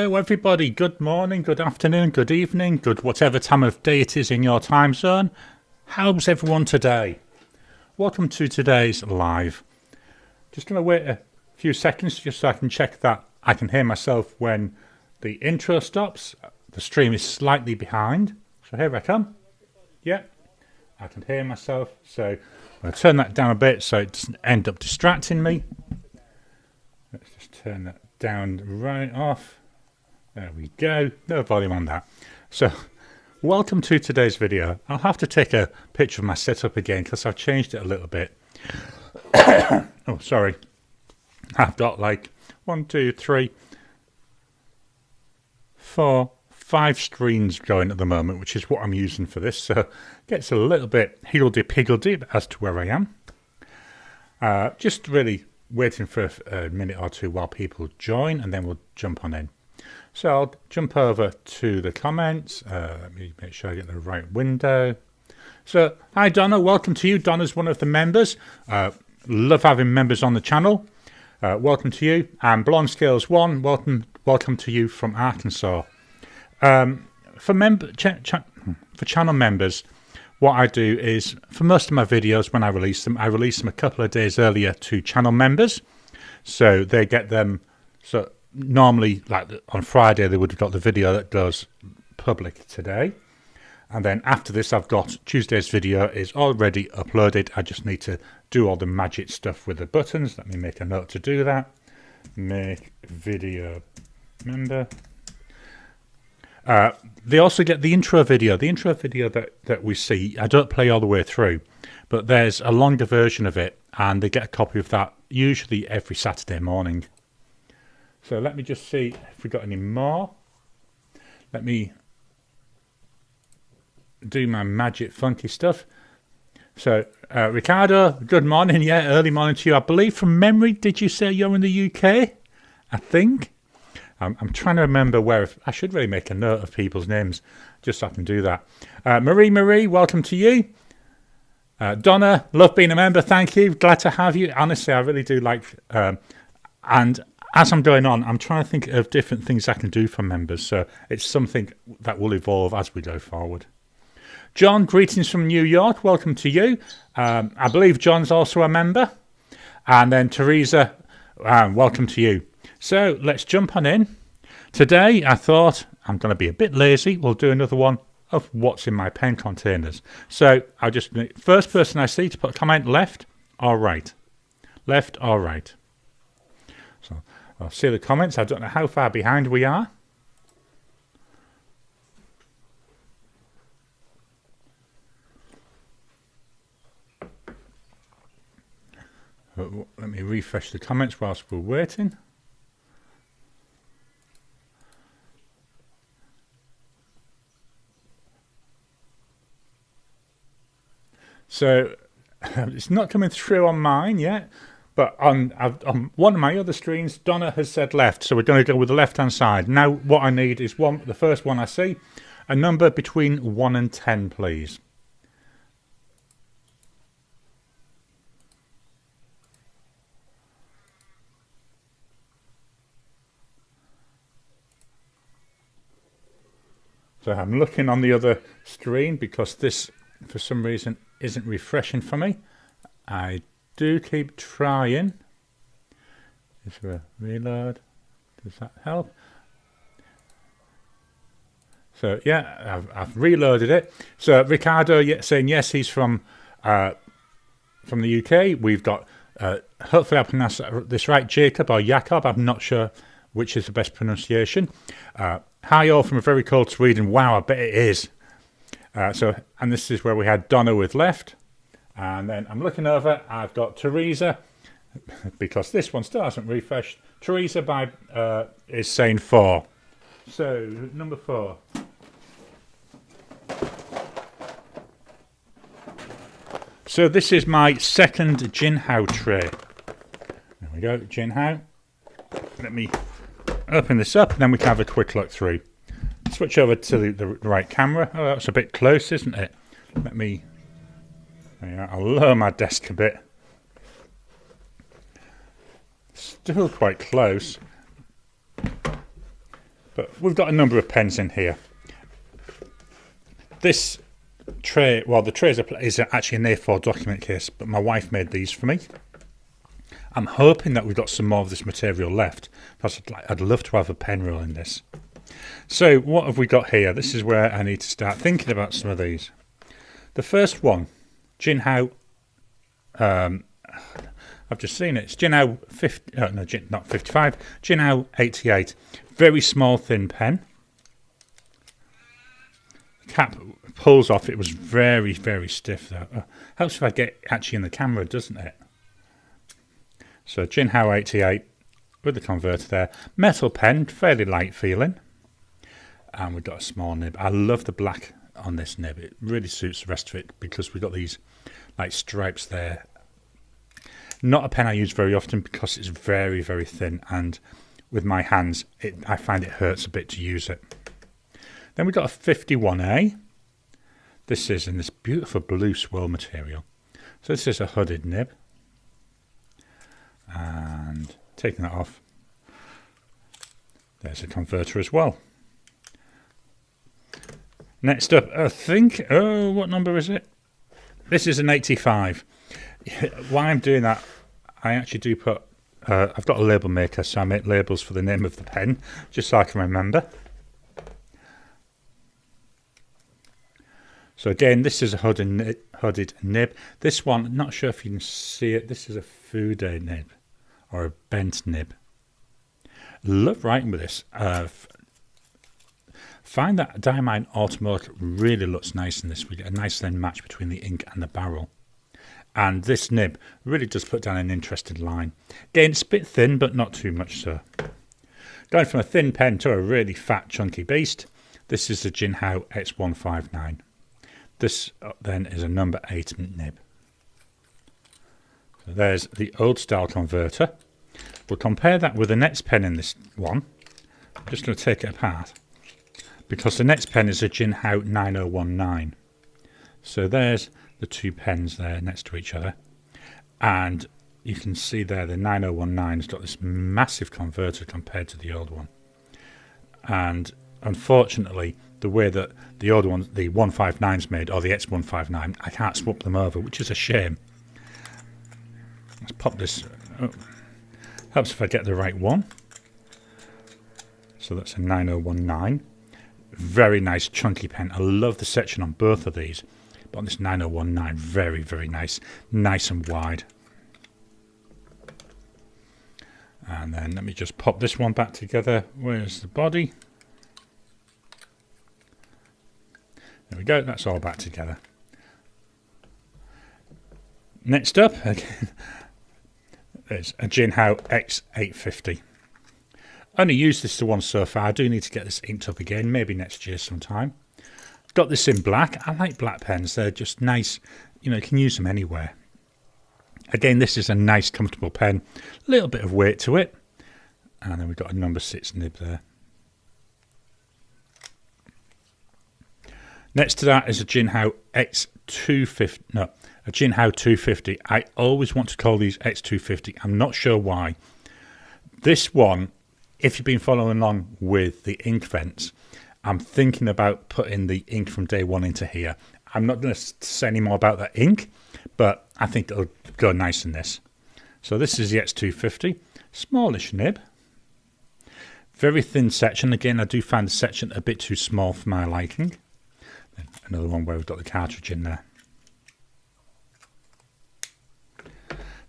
Hello everybody, good morning, good afternoon, good evening, good whatever time of day it is in your time zone. How's everyone today? Welcome to today's live. Just going to wait a few seconds just so I can check that I can hear myself when the intro stops. The stream is slightly behind, so here I come. Yeah, I can hear myself, so I'm going to turn that down a bit so it doesn't end up distracting me. Let's just turn that down right off. There we go. No volume on that. So, welcome to today's video. I'll have to take a picture of my setup again because I've changed it a little bit. Oh, sorry. I've got like 1, 2, 3, 4, 5 screens going at the moment, which is what I'm using for this. So, it gets a little bit higgledy-piggledy as to where I am. Just really waiting for a minute or two while people join, and then we'll jump on in. So I'll jump over to the comments. Let me make sure I get the right window. So, hi Donna, welcome to you. Donna's one of the members. Love having members on the channel. Welcome to you. And Blonde Scales 1, welcome to you from Arkansas. For channel members, what I do is, for most of my videos when I release them a couple of days earlier to channel members. So they get them, so normally like on Friday they would have got the video that goes public today. And then after this I've got Tuesday's video is already uploaded. I just need to do all the magic stuff with the buttons. Let me make a note to do that. Make video member. They also get the intro video. The intro video that we see, I don't play all the way through, but there's a longer version of it, and they get a copy of that usually every Saturday morning. So let me just see if we got any more. Let me do my magic funky stuff. So Ricardo, good morning. Yeah, early morning to you. I believe from memory, did you say you're in the UK? I think. I'm trying to remember where. I should really make a note of people's names just so I can do that. Marie, welcome to you. Donna, love being a member. Thank you. Glad to have you. Honestly, I really do like. And as I'm going on, I'm trying to think of different things I can do for members. So it's something that will evolve as we go forward. John, greetings from New York. Welcome to you. I believe John's also a member. And then Teresa, welcome to you. So let's jump on in. Today I thought I'm going to be a bit lazy. We'll do another one of what's in my pen containers. So I'll just, first person I see to put a comment, left or right. Left or right. So I'll see the comments. I don't know how far behind we are. Let me refresh the comments whilst we're waiting. So it's not coming through on mine yet, but on one of my other screens, Donna has said left, so we're going to go with the left-hand side. Now what I need is the first one I see, a number between 1 and 10, please. So I'm looking on the other screen because this, for some reason, isn't refreshing for me. I do keep trying. Is there a reload? Does that help? So yeah, I've reloaded it. So Ricardo saying yes, he's from the UK. We've got hopefully I pronounced this right, Jacob or Jakob. I'm not sure which is the best pronunciation. Hi all from a very cold Sweden. Wow, I bet it is. And this is where we had Donna with left. And then I'm looking over, I've got Teresa, because this one still hasn't refreshed. Teresa is saying 4. So, number 4. So this is my second Jinhao tray. There we go, Jinhao. Let me open this up and then we can have a quick look through. Switch over to the right camera. Oh, that's a bit close, isn't it? Let me... I'll lower my desk a bit. Still quite close. But we've got a number of pens in here. This tray, well, the tray is actually an A4 document case, but my wife made these for me. I'm hoping that we've got some more of this material left, because I'd love to have a pen roll in this. So what have we got here? This is where I need to start thinking about some of these. The first one, Jinhao, I've just seen it. It's Jinhao 50, no, not 55, Jinhao 88. Very small, thin pen. Cap pulls off. It was very, very stiff though. Helps if I get actually in the camera, doesn't it? So Jinhao 88 with the converter there. Metal pen, fairly light feeling. And we've got a small nib. I love the black on this nib. It really suits the rest of it because we've got these like stripes there. Not a pen I use very often because it's very, very thin, and with my hands I find it hurts a bit to use it. Then we've got a 51A. This is in this beautiful blue swirl material. So this is a hooded nib. And taking that off, there's a converter as well. Next up, I think, oh, what number is it? This is an 85. Why I'm doing that, I actually do put, I've got a label maker, so I make labels for the name of the pen, just so I can remember. So again, this is a hooded nib. This one, not sure if you can see it, this is a Fude nib, or a bent nib. Love writing with this. Find that diamine automotive really looks nice in this. We get a nice thin match between the ink and the barrel. And this nib really does put down an interesting line. Again, it's a bit thin, but not too much so. Going from a thin pen to a really fat, chunky beast, this is the Jinhao X159. This then is a number 8 nib. So there's the old style converter. We'll compare that with the next pen in this one. I'm just going to take it apart, because the next pen is a Jinhao 9019. So there's the two pens there next to each other, and you can see there the 9019's got this massive converter compared to the old one. And unfortunately, the way that the old one, the 159's made, or the X159, I can't swap them over, which is a shame. Let's pop this. Oh, helps if I get the right one. So that's a 9019. Very nice chunky pen. I love the section on both of these, but on this 9019, very, very nice. Nice and wide. And then let me just pop this one back together. Where's the body? There we go, that's all back together. Next up, again, there's a Jinhao X850. Only used this to once so far. I do need to get this inked up again, maybe next year sometime. Got this in black. I like black pens, they're just nice. You know, you can use them anywhere. Again, this is a nice, comfortable pen. A little bit of weight to it. And then we've got a number 6 nib there. Next to that is a Jinhao X250. No, a Jinhao 250. I always want to call these X250. I'm not sure why. This one, if you've been following along with the ink vents, I'm thinking about putting the ink from day one into here. I'm not going to say any more about that ink, but I think it'll go nice in this. So this is the X250. Smallish nib. Very thin section. Again, I do find the section a bit too small for my liking. Another one where we've got the cartridge in there.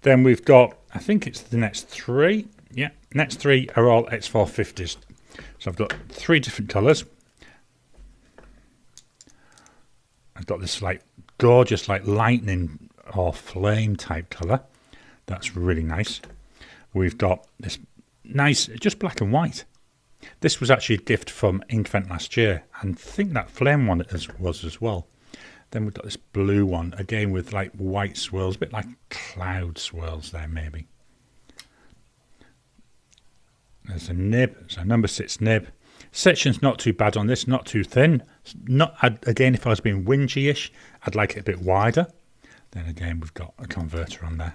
Then we've got, I think it's the next 3. Yeah, next 3 are all X450s. So I've got 3 different colours. I've got this like gorgeous like lightning or flame type colour. That's really nice. We've got this nice, just black and white. This was actually a gift from Inkvent last year, and I think that flame one was as well. Then we've got this blue one, again with like white swirls, a bit like cloud swirls there maybe. There's a nib, it's a number 6 nib. Section's not too bad on this, not too thin. Again, if I was being whingy-ish, I'd like it a bit wider. Then again, we've got a converter on there.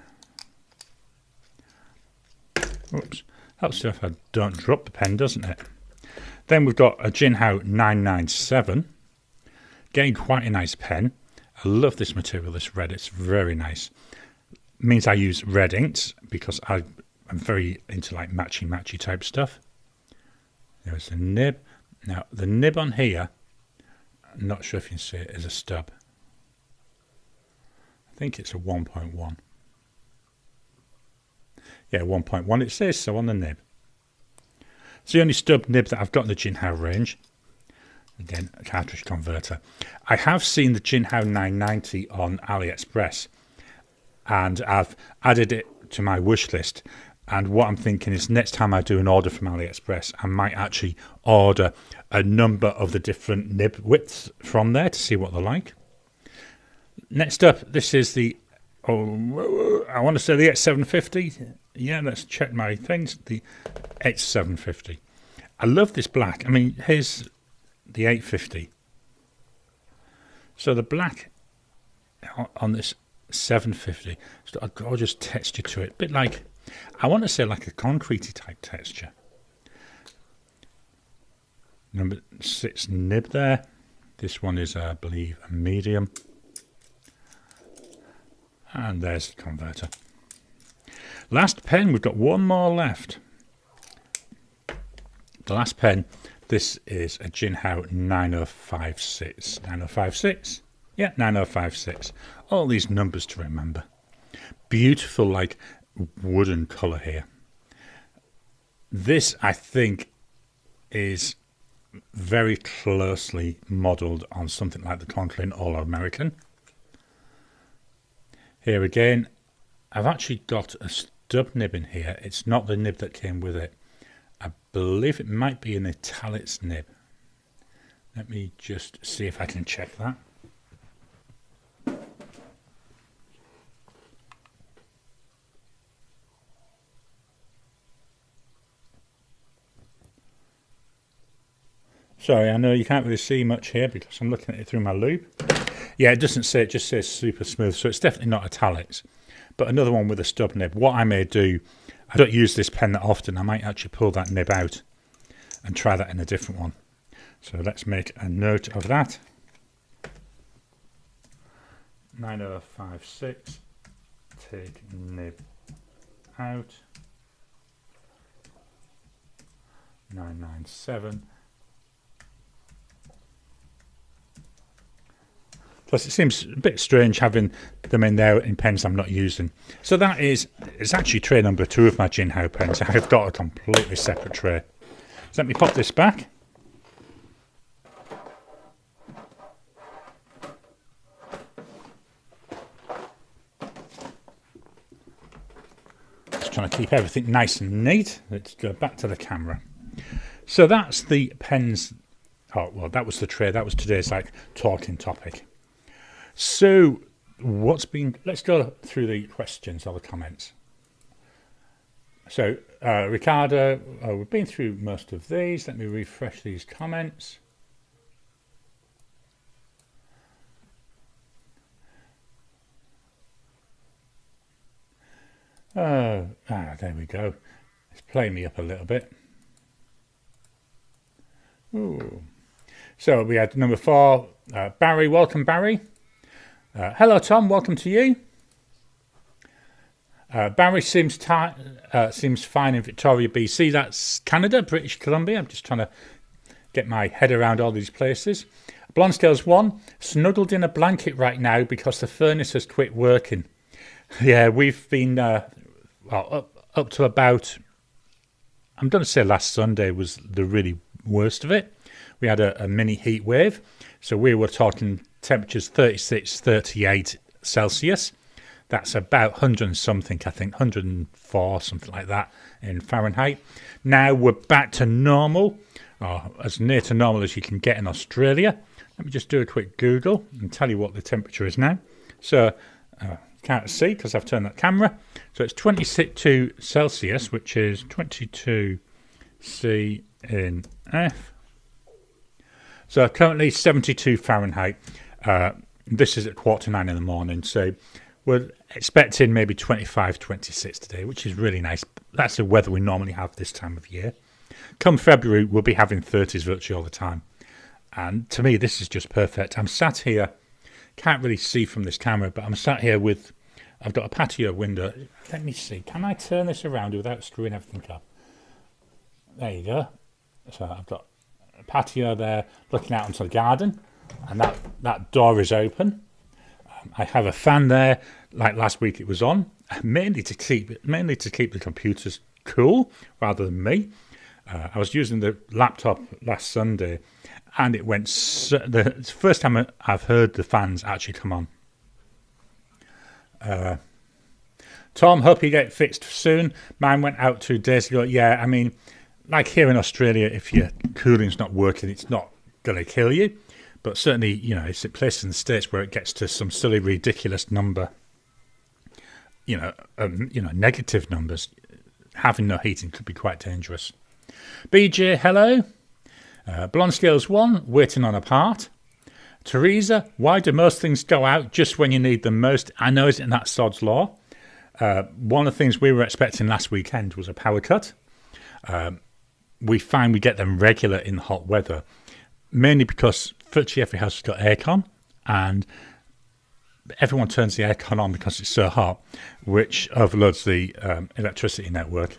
Oops. Helps if I don't drop the pen, doesn't it? Then we've got a Jinhao 997. Getting quite a nice pen. I love this material, this red. It's very nice. It means I use red inks because I'm very into like matchy type stuff. There's the nib. Now the nib on here, I'm not sure if you can see it, is a stub. I think it's a 1.1. Yeah, 1.1. It says so on the nib. It's the only stub nib that I've got in the Jinhao range. Again, a cartridge converter. I have seen the Jinhao 990 on AliExpress, and I've added it to my wish list. And what I'm thinking is next time I do an order from AliExpress, I might actually order a number of the different nib widths from there to see what they're like. Next up, this is the, I want to say the X750. Yeah, let's check my things. The X750. I love this black. I mean, here's the 850. So the black on this 750, it's got a gorgeous texture to it. A bit like, I want to say like a concretey type texture. Number 6 nib there. This one is, I believe, a medium. And there's the converter. Last pen, we've got one more left. The last pen, this is a Jinhao 9056. 9056? Yeah, 9056. All these numbers to remember. Beautiful, like, wooden colour here. This, I think, is very closely modelled on something like the Conklin All-American. Here again, I've actually got a stub nib in here. It's not the nib that came with it. I believe it might be an italics nib. Let me just see if I can check that. Sorry, I know you can't really see much here because I'm looking at it through my loupe. Yeah, it doesn't say, it just says super smooth, so it's definitely not italics. But another one with a stub nib. What I may do, I don't use this pen that often, I might actually pull that nib out and try that in a different one. So let's make a note of that. 9056, take nib out. 997. Plus, it seems a bit strange having them in there in pens I'm not using. So that is, it's actually tray number 2 of my Jinhao pens. I've got a completely separate tray. So let me pop this back. Just trying to keep everything nice and neat. Let's go back to the camera. So that's the pens. Oh, well, that was the tray. That was today's like talking topic. So let's go through the questions or the comments. So Ricardo, we've been through most of these. Let me refresh these comments. There we go. It's playing me up a little bit. Ooh. So we had number 4, Barry. Welcome, Barry. Hello, Tom. Welcome to you. Barry seems fine in Victoria, BC. That's Canada, British Columbia. I'm just trying to get my head around all these places. Blonscales 1, snuggled in a blanket right now because the furnace has quit working. Yeah, we've been up to about, I'm going to say last Sunday was the really worst of it. We had a mini heat wave. So we were talking temperatures 36, 38 Celsius. That's about 100 and something, I think, 104, something like that in Fahrenheit. Now we're back to normal, or as near to normal as you can get in Australia. Let me just do a quick Google and tell you what the temperature is now. So, can't see because I've turned that camera. So it's 22 Celsius, which is 22 C in F. So currently 72 Fahrenheit. This is at 8:45 in the morning. So we're expecting maybe 25, 26 today, which is really nice. That's the weather we normally have this time of year. Come February, we'll be having 30s virtually all the time. And to me, this is just perfect. I'm sat here, can't really see from this camera, but I'm sat here with, I've got a patio window. Let me see, can I turn this around without screwing everything up? There you go. So I've got a patio there looking out onto the garden, and that door is open. I have a fan there, like last week it was on, mainly to keep the computers cool rather than me. I was using the laptop last Sunday, and it went. The first time I've heard the fans actually come on. Tom, hope you get fixed soon. Mine went out 2 days ago. Yeah, I mean, like here in Australia, if your cooling's not working, it's not going to kill you. But certainly, it's a place in the States where it gets to some silly, ridiculous number. Negative numbers. Having no heating could be quite dangerous. BJ, hello. Blonde Scales 1, waiting on a part. Teresa, why do most things go out just when you need them most? I know, isn't that sod's law? One of the things we were expecting last weekend was a power cut. We find we get them regular in hot weather, mainly because virtually every house has got aircon, and everyone turns the aircon on because it's so hot, which overloads the electricity network.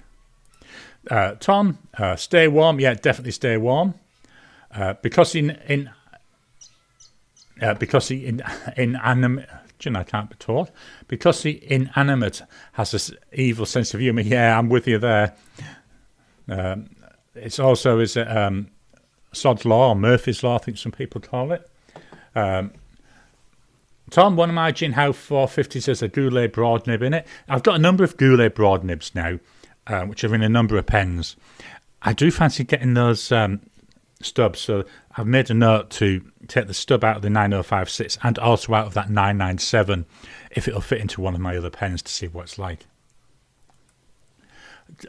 Tom, stay warm. Yeah, definitely stay warm. Because inanimate, I can't be taught. Because the inanimate has this evil sense of humour. Yeah, I'm with you there. It's also Sod's Law or Murphy's Law, I think some people call it. Tom, one of my Jinhao 450s has a Goulet broad nib in it. I've got a number of Goulet broad nibs now, which are in a number of pens. I do fancy getting those stubs, so I've made a note to take the stub out of the 9056 and also out of that 997 if it'll fit into one of my other pens to see what it's like.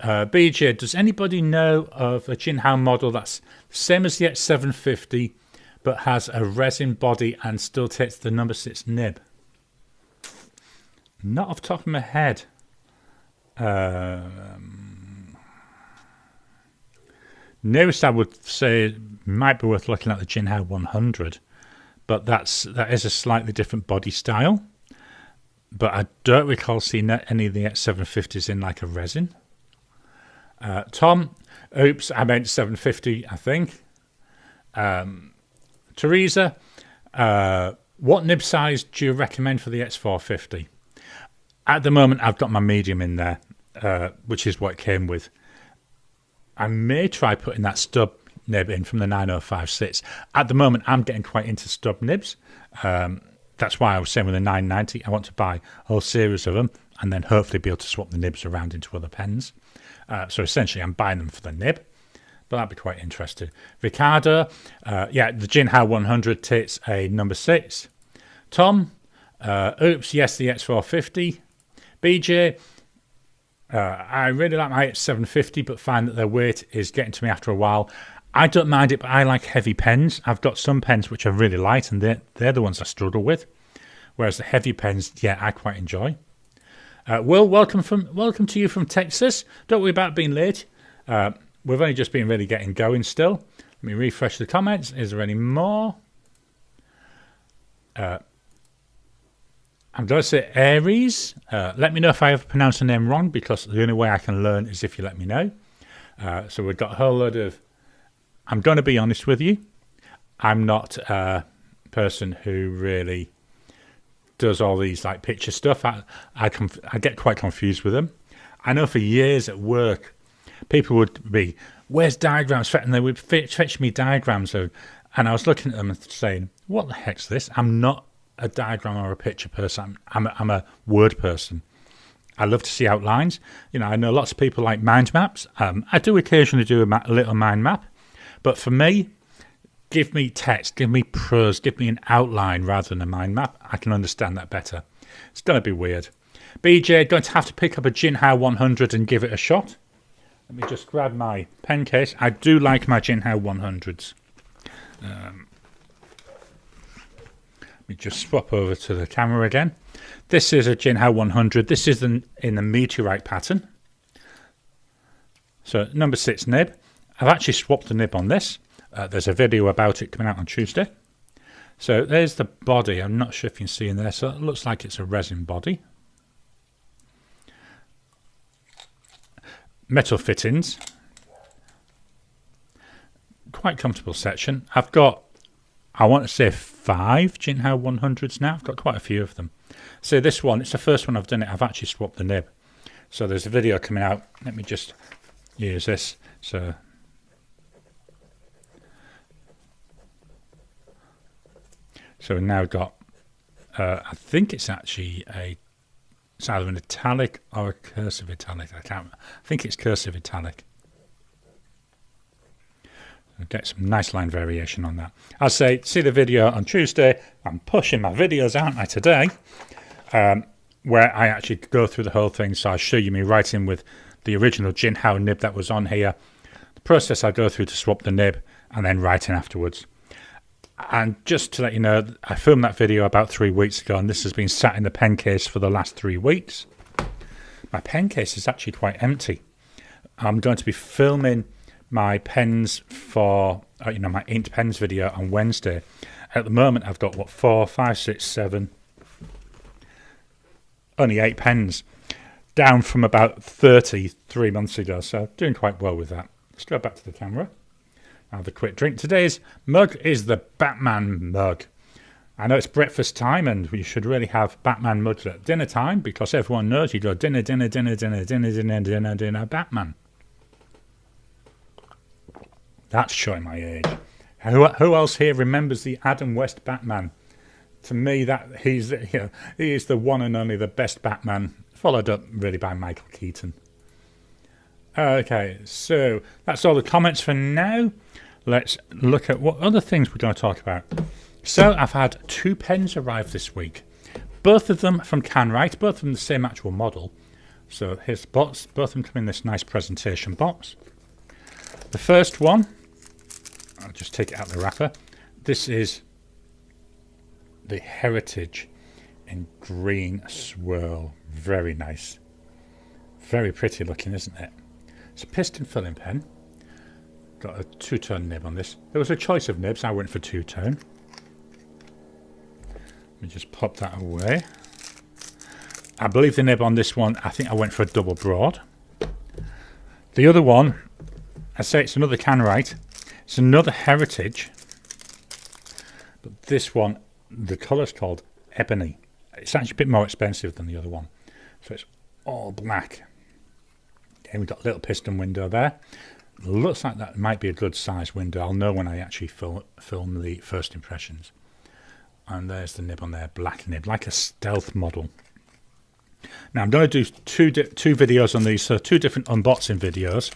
BJ, does anybody know of a Jinhao model that's the same as the X750 but has a resin body and still takes the number 6 nib? Not off the top of my head. Nearest I would say might be worth looking at the Jinhao 100, but that is a slightly different body style. But I don't recall seeing any of the X750s in like a resin. Tom, oops, I meant 750, I think. Teresa, what nib size do you recommend for the X450? At the moment, I've got my medium in there, which is what it came with. I may try putting that stub nib in from the 9056. At the moment, I'm getting quite into stub nibs. That's why I was saying with the 990, I want to buy a whole series of them and then hopefully be able to swap the nibs around into other pens. So essentially, I'm buying them for the nib, but that'd be quite interesting. Ricardo, the Jinhao 100 takes a number 6. Tom, oops, yes, the X450. BJ, I really like my X750, but find that their weight is getting to me after a while. I don't mind it, but I like heavy pens. I've got some pens which are really light, and they're the ones I struggle with. Whereas the heavy pens, yeah, I quite enjoy. Will, welcome to you from Texas. Don't worry about being late. We've only just been really getting going still. Let me refresh the comments. Is there any more? I'm going to say Aries. Let me know if I ever pronounce the name wrong, because the only way I can learn is if you let me know. So we've got a whole load of... I'm going to be honest with you. I'm not a person who really does all these like picture stuff. I get quite confused with them. I know for years at work, people would be, where's diagrams? And they would fetch me diagrams. And I was looking at them and saying, what the heck's this? I'm not a diagram or a picture person. I'm a word person. I love to see outlines. I know lots of people like mind maps. I do occasionally do a little mind map. But for me, give me text, give me prose, give me an outline rather than a mind map. I can understand that better. It's going to be weird. BJ, going to have to pick up a Jinhao 100 and give it a shot. Let me just grab my pen case. I do like my Jinhao 100s. Let me just swap over to the camera again. This is a Jinhao 100. This is in the meteorite pattern. So number 6 nib. I've actually swapped the nib on this. There's a video about it coming out on Tuesday. So there's the body. I'm not sure if you can see in there. So it looks like it's a resin body. Metal fittings. Quite comfortable section. I've got, I want to say 5 Jinhao 100s now. I've got quite a few of them. So this one, it's the first one I've done it. I've actually swapped the nib. So there's a video coming out. Let me just use this. So we've now got, I think it's actually it's either an italic or a cursive italic. I think it's cursive italic. I'll get some nice line variation on that. I'll say, see the video on Tuesday. I'm pushing my videos, aren't I, today? Where I actually go through the whole thing. So I'll show you me writing with the original Jinhao nib that was on here. The process I go through to swap the nib and then writing afterwards. And just to let you know, I filmed that video about 3 weeks ago, and this has been sat in the pen case for the last 3 weeks. My pen case is actually quite empty. I'm going to be filming my pens for, my inked pens video on Wednesday. At the moment, I've got, 4, 5, 6, 7, only 8 pens, down from about 30 3 months ago. So doing quite well with that. Let's go back to the camera. Have a quick drink. Today's mug is the Batman mug. I know it's breakfast time and we should really have Batman mugs at dinner time because everyone knows you go dinner, Batman. That's showing my age. Who else here remembers the Adam West Batman? To me, that he is the one and only the best Batman, followed up really by Michael Keaton. Okay, so that's all the comments for now. Let's look at what other things we're going to talk about. So I've had 2 pens arrive this week. Both of them from Canwright, both of them the same actual model. So here's the box. Both of them come in this nice presentation box. The first one, I'll just take it out of the wrapper. This is the Heritage in green swirl. Very nice. Very pretty looking, isn't it? It's a piston filling pen. Got a 2-tone nib on this. There was a choice of nibs. I went for 2-tone. Let me just pop that away. I believe the nib on this one, I think I went for a double broad. The other one, I say it's another Canwright. It's another Heritage. But this one, the colour's called Ebony. It's actually a bit more expensive than the other one. So it's all black. Okay, we've got a little piston window there. Looks like that might be a good size window. I'll know when I actually film the first impressions. And there's the nib on there, black nib, like a stealth model. Now I'm going to do two videos on these, so 2 different unboxing videos,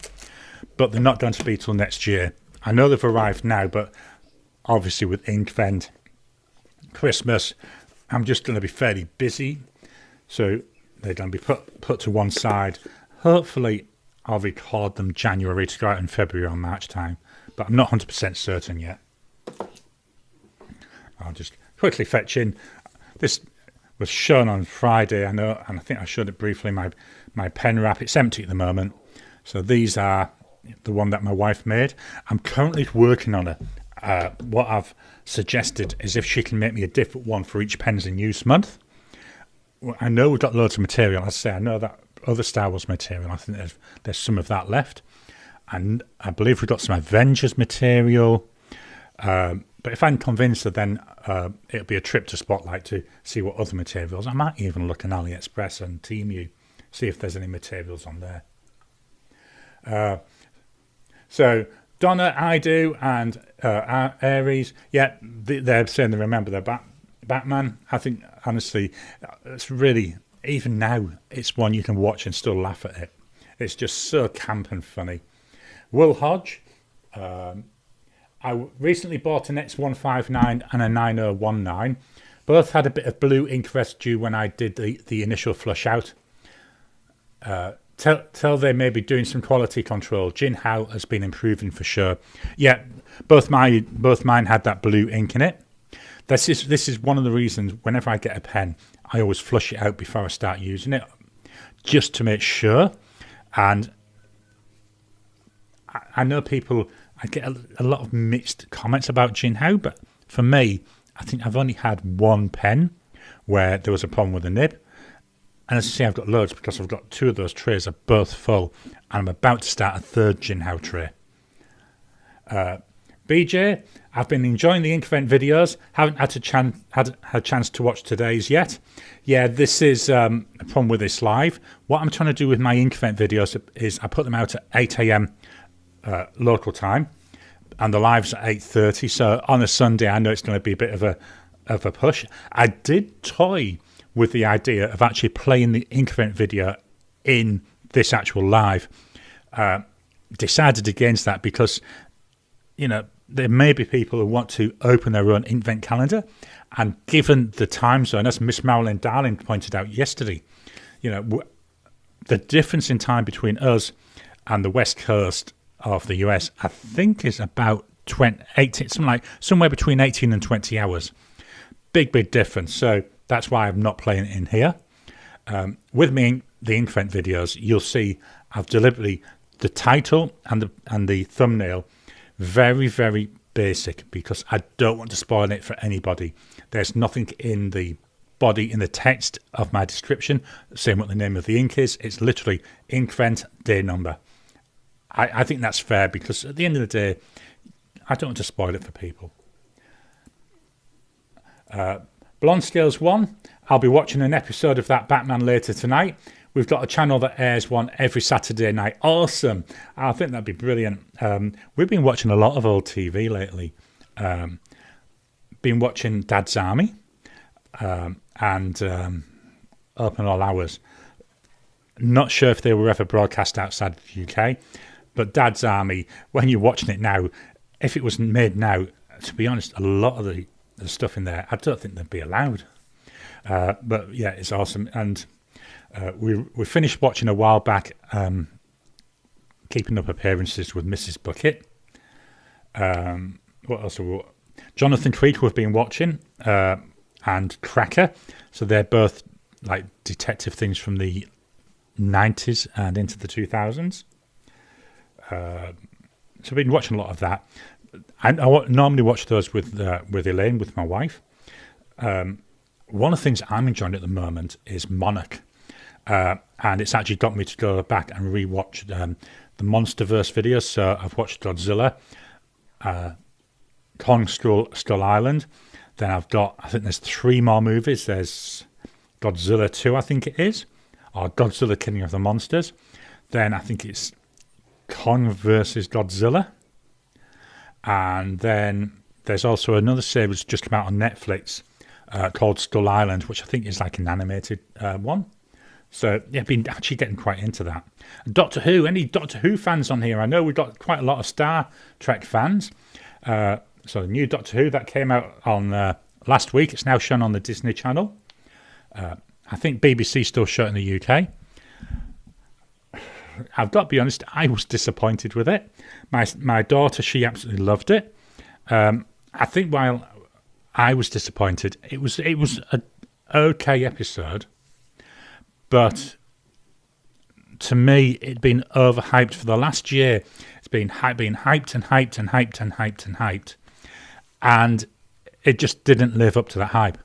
but they're not going to be till next year. I know they've arrived now, but obviously with Inkvent, Christmas, I'm just going to be fairly busy. So they're going to be put to one side. Hopefully I'll record them January to go out in February or March time, but I'm not 100% certain yet. I'll just quickly fetch in. This was shown on Friday, I know, and I think I showed it briefly, my pen wrap. It's empty at the moment. So these are the one that my wife made. I'm currently working on it. What I've suggested is if she can make me a different one for each pens in use month. I know we've got loads of material. As I say, I know that other Star Wars material. I think there's some of that left. And I believe we've got some Avengers material. But if I'm convinced that then it'll be a trip to Spotlight to see what other materials. I might even look on AliExpress and Temu, see if there's any materials on there. So Donna, I do, and Aries, yeah, they're saying they remember their Batman. I think, honestly, it's really, even now, it's one you can watch and still laugh at it. It's just so camp and funny. Will Hodge, I recently bought an X159 and a 9019. Both had a bit of blue ink residue when I did the initial flush out. Tell they may be doing some quality control. Jinhao has been improving for sure. Yeah, both mine had that blue ink in it. This is one of the reasons whenever I get a pen, I always flush it out before I start using it, just to make sure. And I know people, I get a lot of mixed comments about Jinhao, but for me, I think I've only had one pen where there was a problem with the nib. And as I say, I've got loads because I've got 2 of those trays are both full, and I'm about to start a 3rd Jinhao tray. BJ, I've been enjoying the Inkvent videos. Haven't had a chance to watch today's yet. Yeah, this is a problem with this live. What I'm trying to do with my Inkvent videos is I put them out at 8 a.m. Local time, and the live's at 8:30. So on a Sunday, I know it's going to be a bit of a push. I did toy with the idea of actually playing the Inkvent video in this actual live. Decided against that because, you know, there may be people who want to open their own Inkvent calendar, and given the time zone, as Miss Marilyn Darling pointed out yesterday, you know, the difference in time between us and the West Coast of the US, I think, is about 18, something like somewhere between 18 and 20 hours. Big difference. So that's why I'm not playing it in here. With me, the Inkvent videos, you'll see I've deliberately the title and the thumbnail very basic because I don't want to spoil it for anybody. There's nothing in the body, in the text of my description saying what the name of the ink is. It's literally Inkvent day number. I think that's fair because at the end of the day, I don't want to spoil it for people. Blonde Scales 1, I'll be watching an episode of that Batman later tonight. We've got a channel that airs one every Saturday night. Awesome. I think that'd be brilliant. We've been watching a lot of old TV lately. Been watching Dad's Army and Open All Hours. Not sure if they were ever broadcast outside of the UK, but Dad's Army, when you're watching it now, if it was made now, to be honest, a lot of the stuff in there, I don't think they'd be allowed. But yeah, it's awesome. And we finished watching a while back Keeping Up Appearances with Mrs. Bucket. What else? Jonathan Creek we've been watching, and Cracker. So they're both like detective things from the 90s and into the 2000s. So I've been watching a lot of that. I normally watch those with Elaine, with my wife. One of the things I'm enjoying at the moment is Monarch. And it's actually got me to go back and rewatch the Monsterverse videos. So I've watched Godzilla, Kong Skull Island. Then I think there's 3 more movies. There's Godzilla 2, I think it is, or Godzilla King of the Monsters. Then I think it's Kong versus Godzilla. And then there's also another series just come out on Netflix called Skull Island, which I think is like an animated one. So yeah, I've been actually getting quite into that. Doctor Who, any Doctor Who fans on here? I know we've got quite a lot of Star Trek fans. So the new Doctor Who that came out on last week, it's now shown on the Disney Channel. I think BBC still show it in the UK. I've got to be honest, I was disappointed with it. My daughter, she absolutely loved it. I think while I was disappointed, it was an okay episode, but to me, it'd been overhyped for the last year. It's been hyped and hyped, and it just didn't live up to that hype.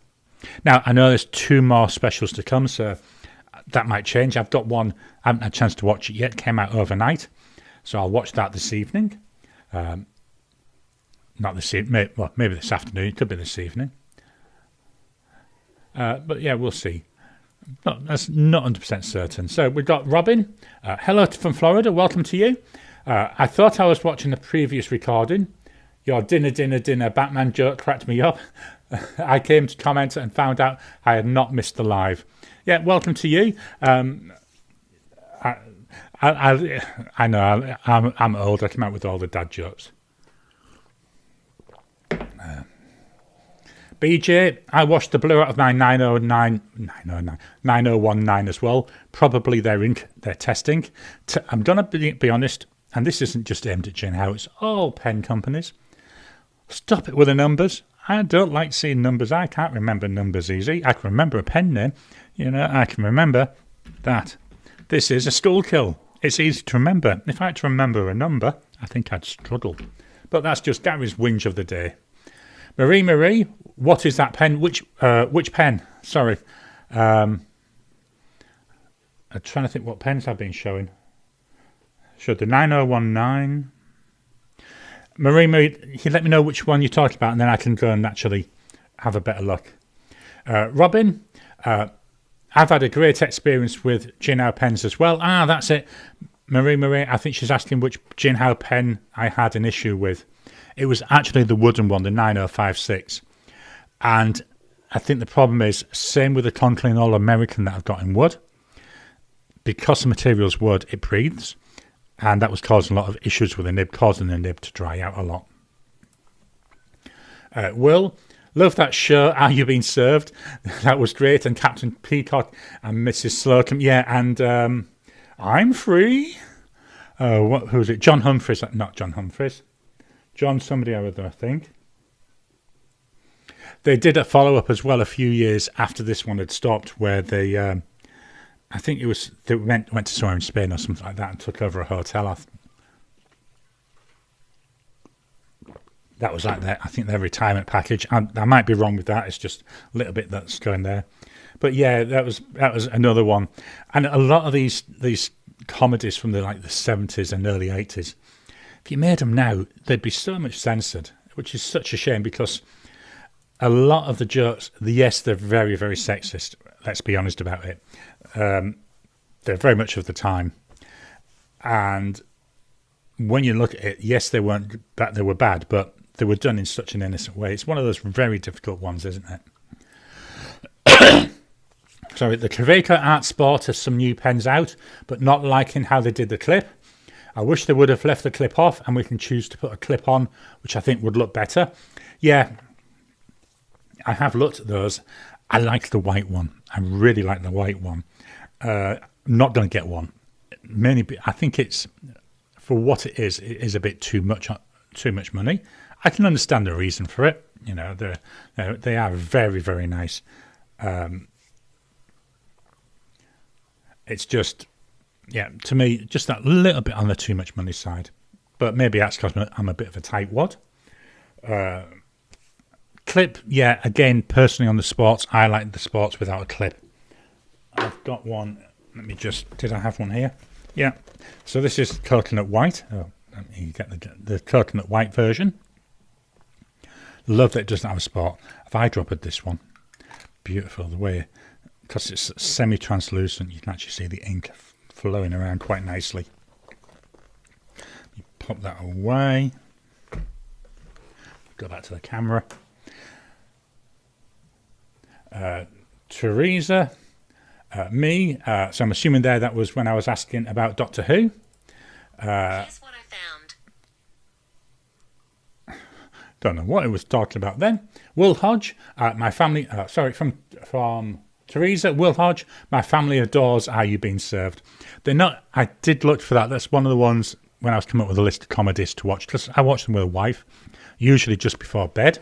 Now, I know there's 2 more specials to come, so that might change. I've got one, I haven't had a chance to watch it yet. It came out overnight, so I'll watch that this evening. Not this evening, well, maybe this afternoon. It could be this evening. But yeah, we'll see. That's not 100% certain. So we've got Robin. Hello from Florida. Welcome to you. I thought I was watching the previous recording. Your dinner Batman joke cracked me up. I came to comment and found out I had not missed the live. Yeah, welcome to you. I know I'm old. I came out with all the dad jokes. BJ, I washed the blue out of my 9019 as well. Probably their ink, their testing. I'm going to be honest, and this isn't just aimed at Jinhao, it's all pen companies. Stop it with the numbers. I don't like seeing numbers. I can't remember numbers easy. I can remember a pen name. You know, I can remember that. This is a Skull Kill. It's easy to remember. If I had to remember a number, I think I'd struggle. But that's just Gary's whinge of the day. Marie, what is that pen? Which pen? Sorry. I'm trying to think what pens I've been showing. Showed the 9019. Marie, you let me know which one you're talking about, and then I can go and actually have a better look. Robin, I've had a great experience with Jinhao pens as well. That's it. Marie, I think she's asking which Jinhao pen I had an issue with. It was actually the wooden one, the 9056. And I think the problem is, same with the Conklin All-American that I've got in wood. Because the material's wood, it breathes. And that was causing a lot of issues with the nib, causing the nib to dry out a lot. Will, love that shirt. Are you being served? That was great. And Captain Peacock and Mrs. Slocum. Yeah, and I'm free. Who was it? John Humphreys. Not John Humphreys. John somebody other, I think. They did a follow-up as well a few years after this one had stopped, where they, I think it was, they went to somewhere in Spain or something like that and took over a hotel. That was like I think their retirement package. I might be wrong with that. It's just a little bit that's going there. But yeah, that was another one. And a lot of these comedies from the 70s and early 80s, if you made them now, they'd be so much censored, which is such a shame, because a lot of the jokes, yes, they're very, very sexist. Let's be honest about it. They're very much of the time. And when you look at it, yes, they were bad, but they were done in such an innocent way. It's one of those very difficult ones, isn't it? Sorry, the Kaveca Art Sport has some new pens out, but not liking how they did the clip. I wish they would have left the clip off, and we can choose to put a clip on, which I think would look better. Yeah, I have looked at those. I like the white one. I really like the white one. I'm not going to get one. I think it's, for what it is a bit too much money. I can understand the reason for it. You know, they are very, very nice. It's just, yeah, to me, just that little bit on the too much money side. But maybe that's because I'm a bit of a tightwad. Clip, yeah, again, personally on the sports, I like the sports without a clip. I've got one. Did I have one here? Yeah. So this is coconut white. Oh, you get the coconut white version. Love that it doesn't have a spot. I've eyedroppered this one. Beautiful, the way, because it's semi-translucent, you can actually see the ink flowing around quite nicely. You pop that away. Go back to the camera. Teresa, me. So I'm assuming that was when I was asking about Doctor Who. Guess what I found? Don't know what it was talking about then. Will Hodge, my family. From Teresa. Will Hodge, my family adores Are You Being Served. They're not. I did look for that. That's one of the ones when I was coming up with a list of comedies to watch, because I watch them with a wife, usually just before bed.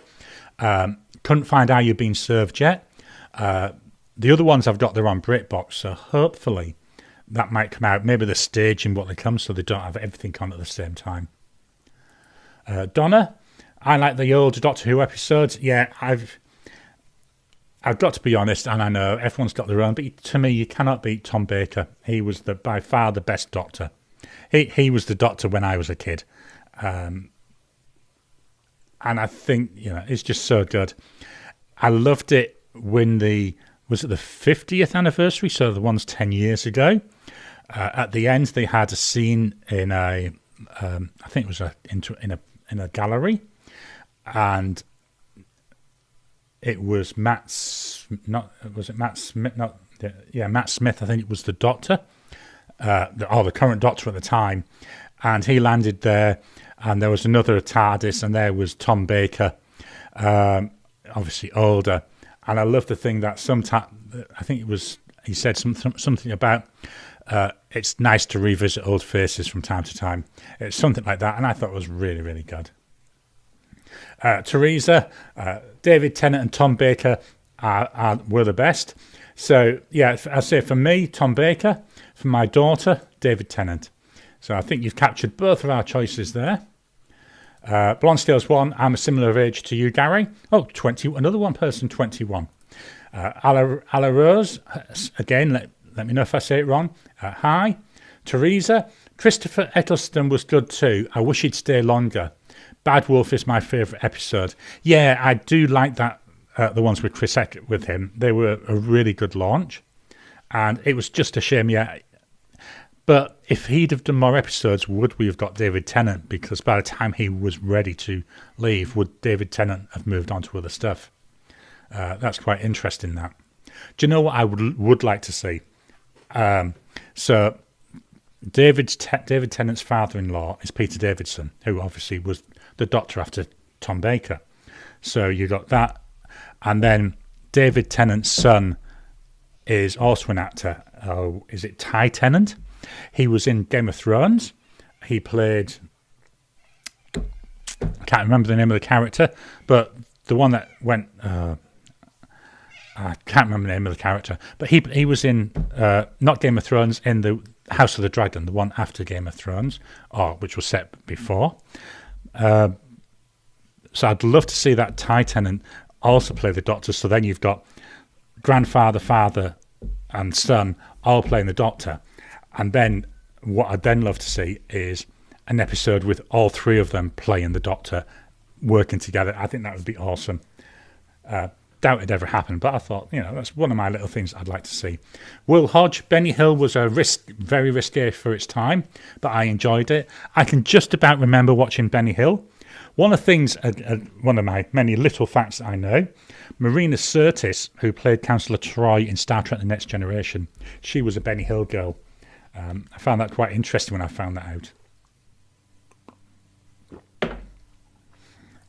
Couldn't find Are You Being Served yet. The other ones I've got, they're on BritBox, so hopefully that might come out. Maybe they're staging what they come, so they don't have everything on at the same time. Donna, I like the old Doctor Who episodes. Yeah, I've got to be honest, and I know everyone's got their own, but to me, you cannot beat Tom Baker. He was by far the best Doctor. He was the Doctor when I was a kid. And I think, it's just so good. I loved it when was it the 50th anniversary? So the one's 10 years ago. At the end, they had a scene in I think it was in a gallery, and it was Matt Smith. Matt Smith. I think it was the Doctor, the current Doctor at the time, and he landed there. And there was another TARDIS, and there was Tom Baker, obviously older. And I love the thing that I think it was, he said something about it's nice to revisit old faces from time to time. It's something like that, and I thought it was really, really good. Teresa, David Tennant and Tom Baker were the best. So, yeah, I say for me, Tom Baker. For my daughter, David Tennant. So I think you've captured both of our choices there. Blonde Scales 1, I'm a similar age to you, Garry. Oh, 20, another one person, 21. Ala Rose, again, let me know if I say it wrong. Hi. Teresa, Christopher Eccleston was good too. I wish he'd stay longer. Bad Wolf is my favourite episode. Yeah, I do like that. The ones with Chris Eck with him. They were a really good launch. And it was just a shame, yeah. But if he'd have done more episodes, would we have got David Tennant? Because by the time he was ready to leave, would David Tennant have moved on to other stuff? That's quite interesting, that. Do you know what I would like to see? So David Tennant's father-in-law is Peter Davidson, who obviously was the Doctor after Tom Baker. So you got that. And then David Tennant's son is also an actor. Oh, is it Ty Tennant? He was in Game of Thrones. He played, I can't remember the name of the character, but the one that went, I can't remember the name of the character, but he was in, not Game of Thrones, in the House of the Dragon, the one after Game of Thrones, which was set before. So I'd love to see that Ty Tennant also play the Doctor, so then you've got grandfather, father, and son all playing the Doctor. And then what I'd then love to see is an episode with all three of them playing the Doctor, working together. I think that would be awesome. Doubt it ever happened, but I thought, that's one of my little things I'd like to see. Will Hodge, Benny Hill was very risque for its time, but I enjoyed it. I can just about remember watching Benny Hill. One of the things, one of my many little facts I know, Marina Sirtis, who played Councillor Troy in Star Trek The Next Generation, she was a Benny Hill girl. I found that quite interesting when I found that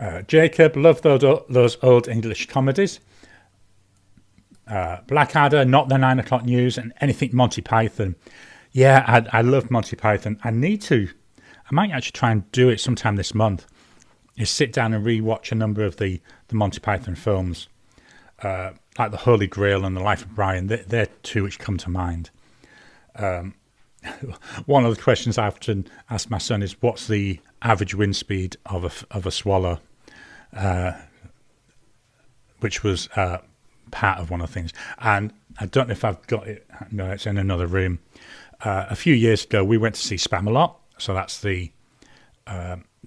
out. Jacob, love those old English comedies. Blackadder, not the 9 o'clock news, and anything Monty Python. Yeah, I love Monty Python. I might actually try and do it sometime this month, is sit down and rewatch a number of the Monty Python films, like The Holy Grail and The Life of Brian. They're two which come to mind. One of the questions I often ask my son is, what's the average wind speed of a swallow? Which was part of one of the things. And I don't know if I've got it. No, it's in another room. A few years ago, we went to see Spamalot. So that's the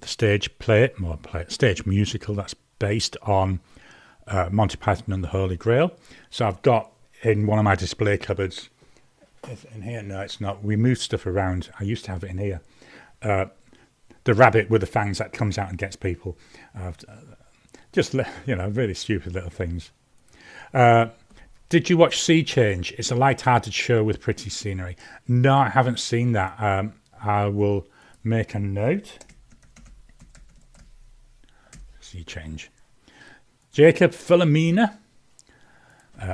stage stage musical that's based on Monty Python and the Holy Grail. So I've got in one of my display cupboards, in here, no, it's not. We moved stuff around. I used to have it in here. The rabbit with the fangs that comes out and gets people. Just, really stupid little things. Did you watch Sea Change? It's a light-hearted show with pretty scenery. No, I haven't seen that. I will make a note. Sea Change. Jacob Philomena.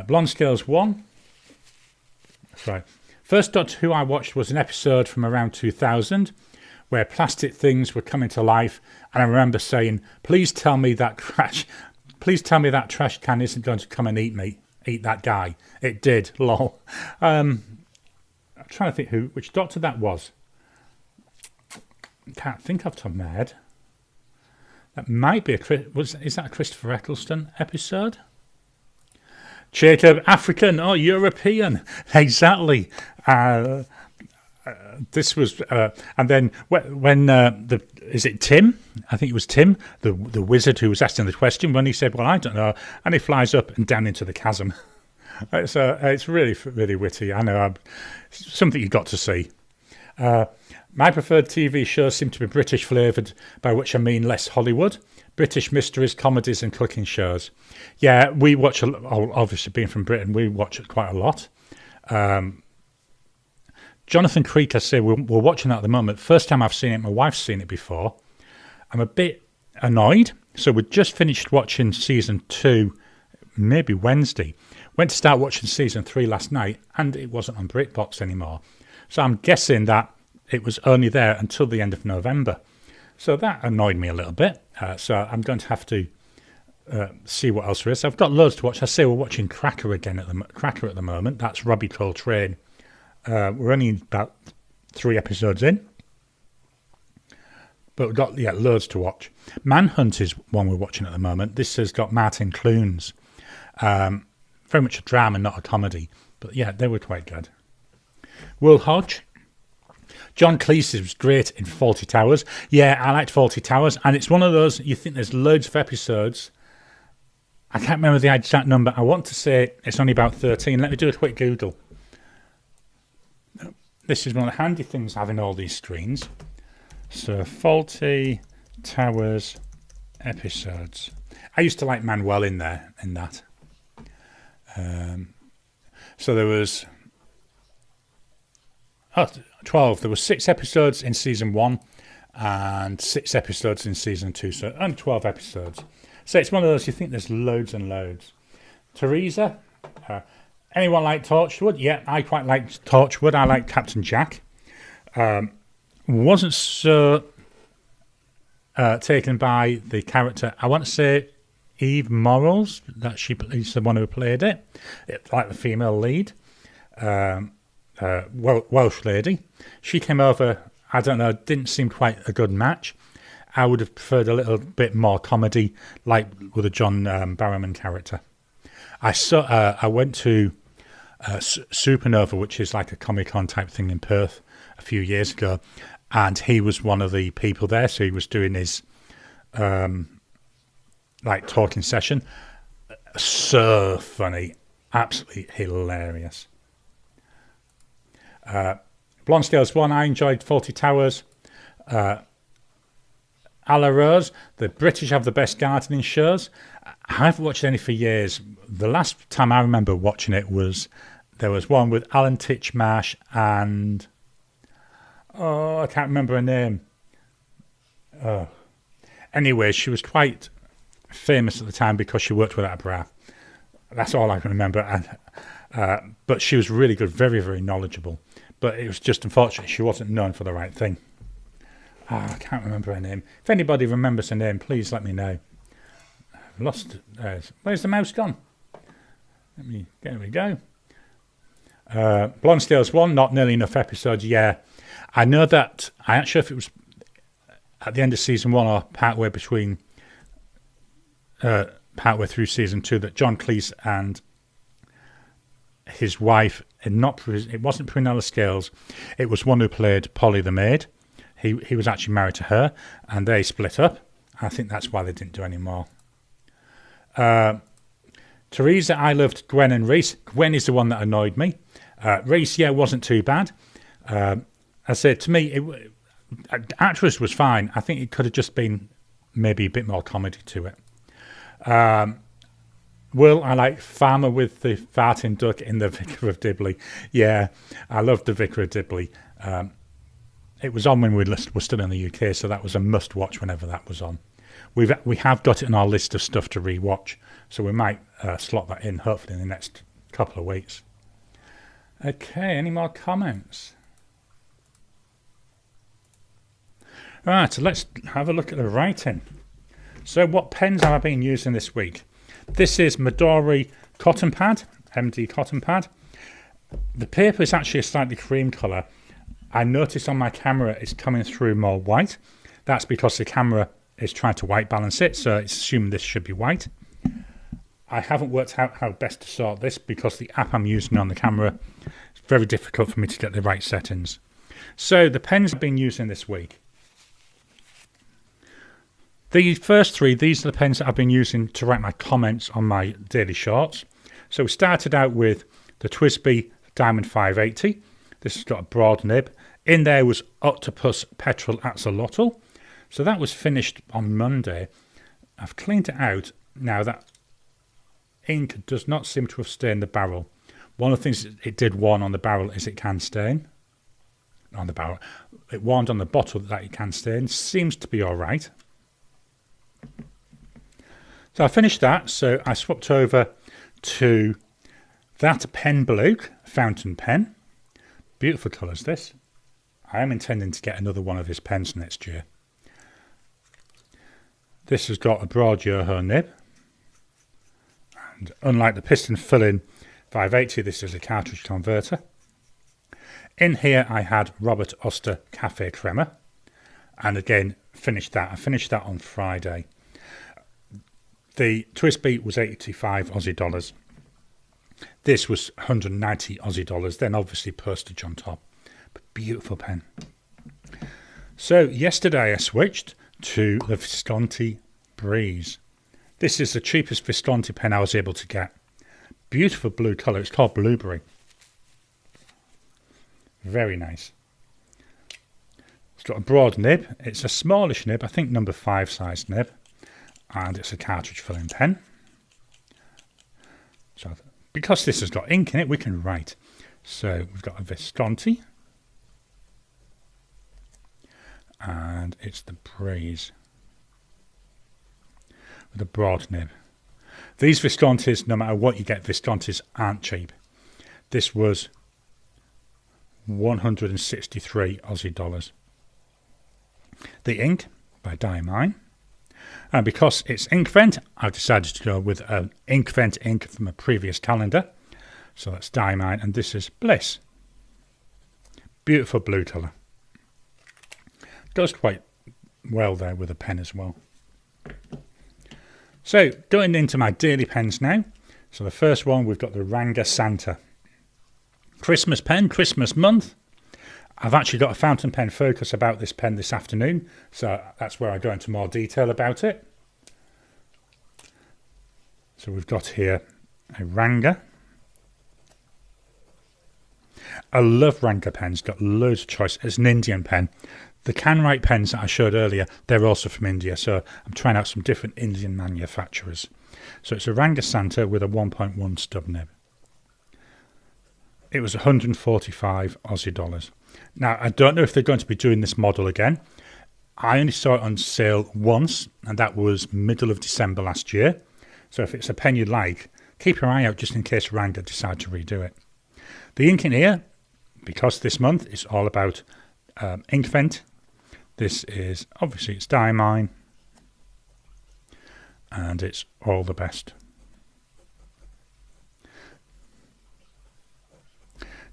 Blonde Scales 1. Sorry. First Doctor Who I watched was an episode from around 2000 where plastic things were coming to life, and I remember saying, please tell me that trash can isn't going to come and eat that guy. It did, lol. I'm trying to think which Doctor that was. Can't think off the top of my head. That might be is that a Christopher Eccleston episode? Jacob, African or European? Exactly. This was, and then when is it Tim? I think it was Tim, the wizard who was asking the question. When he said, "Well, I don't know," and he flies up and down into the chasm. It's really, really witty. I know, something you got to see. My preferred TV shows seem to be British flavoured, by which I mean less Hollywood. British mysteries, comedies and cooking shows. Yeah, we watch, obviously being from Britain, we watch it quite a lot. Jonathan Creek, I say, we're watching that at the moment. First time I've seen it, my wife's seen it before. I'm a bit annoyed. So we just finished watching season 2, maybe Wednesday. Went to start watching season 3 last night, and it wasn't on BritBox anymore. So I'm guessing that it was only there until the end of November. So that annoyed me a little bit. So I'm going to have to see what else there is. I've got loads to watch. I say we're watching Cracker again Cracker at the moment. That's Robbie Coltrane. We're only about 3 episodes in, but we've got loads to watch. Manhunt is one we're watching at the moment. This has got Martin Clunes. Very much a drama, not a comedy, but yeah, they were quite good. Will Hodge. John Cleese was great in Fawlty Towers. Yeah, I liked Fawlty Towers, and it's one of those, you think there's loads of episodes. I can't remember the exact number. I want to say it's only about 13. Let me do a quick Google. This is one of the handy things having all these screens. So, Fawlty Towers episodes. I used to like Manuel in that. So there was 12. There were 6 episodes in season 1 and 6 episodes in season 2. So only 12 episodes. So it's one of those, you think there's loads and loads. Teresa. Anyone like Torchwood? Yeah, I quite liked Torchwood. I like Captain Jack. Wasn't so taken by the character. I want to say Eve Morrells, that she's the one who played it. It's like the female lead. Welsh lady. She came over, I don't know, didn't seem quite a good match. I would have preferred a little bit more comedy, like with a John Barrowman character. I went to Supernova, which is like a Comic-Con type thing in Perth a few years ago, and he was one of the people there, so he was doing his talking session. So funny, absolutely hilarious. Blonde Scales 1, I enjoyed Fawlty Towers. A la Rose, the British have the best gardening shows. I haven't watched any for years. The last time I remember watching it there was one with Alan Titchmarsh and I can't remember her name. Anyway, she was quite famous at the time because she worked without a bra. That's all I can remember. But she was really good, very, very knowledgeable. But it was just unfortunate she wasn't known for the right thing. I can't remember her name. If anybody remembers her name, please let me know. I've lost. Where's the mouse gone? There we go. Blonde Scales 1, not nearly enough episodes. Yeah, I know that. I actually, if it was at the end of season 1 or partway through season 2, that John Cleese and his wife, it wasn't Prunella Scales, it was one who played Polly the maid. He was actually married to her, and they split up. I think that's why they didn't do any more. Teresa, I loved Gwen and Reese. Gwen is the one that annoyed me. Reese, wasn't too bad. I said, to me, actress was fine. I think it could have just been maybe a bit more comedy to it. Will, I like Farmer with the farting duck in The Vicar of Dibley. Yeah, I loved The Vicar of Dibley. It was on when we were still in the UK, so that was a must-watch whenever that was on. We have got it on our list of stuff to re-watch, so we might slot that in, hopefully, in the next couple of weeks. Okay, any more comments? Right, so let's have a look at the writing. So what pens have I been using this week? This is Midori Cotton Pad, MD Cotton Pad. The paper is actually a slightly cream colour. I noticed on my camera it's coming through more white. That's because the camera is trying to white balance it, so it's assumed this should be white. I haven't worked out how best to sort this because the app I'm using on the camera, it's very difficult for me to get the right settings. So the pens I've been using this week. The first 3, these are the pens that I've been using to write my comments on my daily shorts. So we started out with the TWSBI Diamond 580. This has got a broad nib. In there was Octopus Petrol Axolotl. So that was finished on Monday. I've cleaned it out. Now that ink does not seem to have stained the barrel. One of the things it did warn on the barrel is it can stain. On the barrel. It warned on the bottle that it can stain. Seems to be all right. So I finished that. So I swapped over to that Pen Blue fountain pen. Beautiful colours, this. I am intending to get another one of his pens next year. This has got a broad Yoho nib. And unlike the piston filling 580, this is a cartridge converter. In here I had Robert Oster Cafe Crema, and again finished that. I finished that on Friday. The twist beat was 85 Aussie dollars. This was 190 Aussie dollars, then obviously postage on top. But beautiful pen. So yesterday I switched to the Visconti Breeze. This is the cheapest Visconti pen I was able to get. Beautiful blue colour. It's called Blueberry. Very nice. It's got a broad nib. It's a smallish nib, I think number 5 size nib. And it's a cartridge filling pen. So because this has got ink in it, we can write. So we've got a Visconti. And it's the Breeze. With a broad nib. These Viscontis, no matter what you get, Viscontis aren't cheap. This was 163 Aussie dollars. The ink by Diamine. And because it's Inkvent, I've decided to go with an Inkvent ink from a previous calendar. So that's Diamine, and this is Bliss. Beautiful blue colour. Goes quite well there with a pen as well. So, going into my daily pens now. So the first one, we've got the Ranga Santa. Christmas pen, Christmas month. I've actually got a fountain pen focus about this pen this afternoon. So that's where I go into more detail about it. So we've got here a Ranga. I love Ranga pens, got loads of choice. It's an Indian pen. The Canwrite pens that I showed earlier, they're also from India, so I'm trying out some different Indian manufacturers. So it's a Ranga Santa with a 1.1 stub nib. It was 145 Aussie dollars. Now, I don't know if they're going to be doing this model again. I only saw it on sale once, and that was middle of December last year. So if it's a pen you like, keep your eye out just in case Ranga decide to redo it. The ink in here, because this month is all about Inkvent. This is, obviously, it's Diamine. And it's all the best.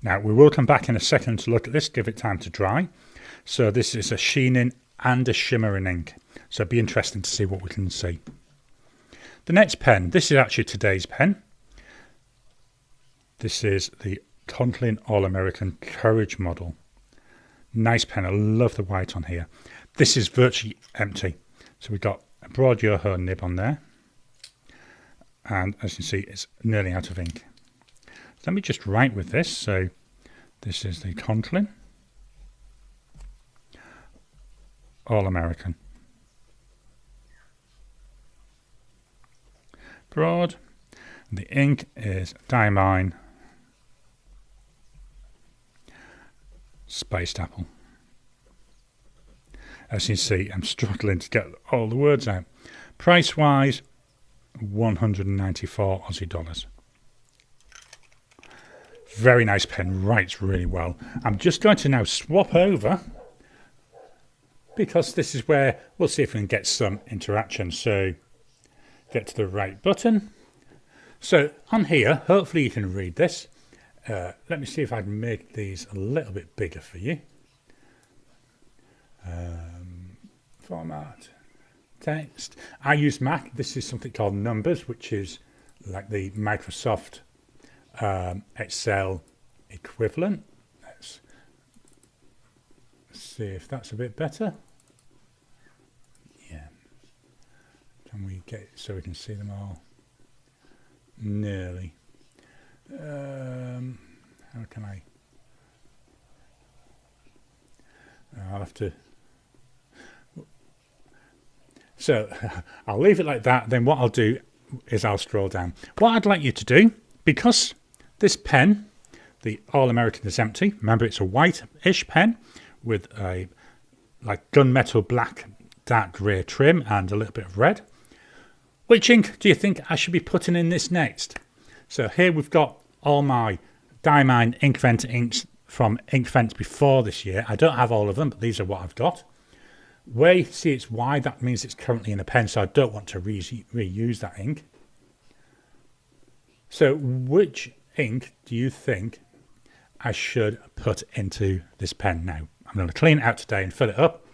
Now, we will come back in a second to look at this, give it time to dry. So this is a sheening and a shimmering ink. So it'll be interesting to see what we can see. The next pen, this is actually today's pen. This is the Conklin All-American Courage model. Nice pen. I love the white on here. This is virtually empty. So we've got a broad Yoho nib on there. And as you can see, it's nearly out of ink. So let me just write with this. So this is the Conklin All-American. Broad. And the ink is Diamine Spiced Apple. As you see, I'm struggling to get all the words out. Price wise, 194 Aussie dollars. Very nice pen, writes really well. I'm just going to now swap over because this is where we'll see if we can get some interaction. So get to the right button. So on here, hopefully you can read this. Let me see if I can make these a little bit bigger for you. Format, text. I use Mac. This is something called Numbers, which is like the Microsoft Excel equivalent. Let's see if that's a bit better. Yeah. Can we get it so we can see them all? Nearly. How can I? I'll have to. So I'll leave it like that. Then what I'll do is I'll scroll down. What I'd like you to do, because this pen, the All-American, is empty. Remember, it's a white-ish pen with a like gunmetal black dark grey trim and a little bit of red. Which ink do you think I should be putting in this next? So here we've got all my Diamine Inkvent inks from Inkvent before this year. I don't have all of them, but these are what I've got. Where you see it's wide, that means it's currently in a pen, so I don't want to reuse that ink. So which ink do you think I should put into this pen now? I'm going to clean it out today and fill it up.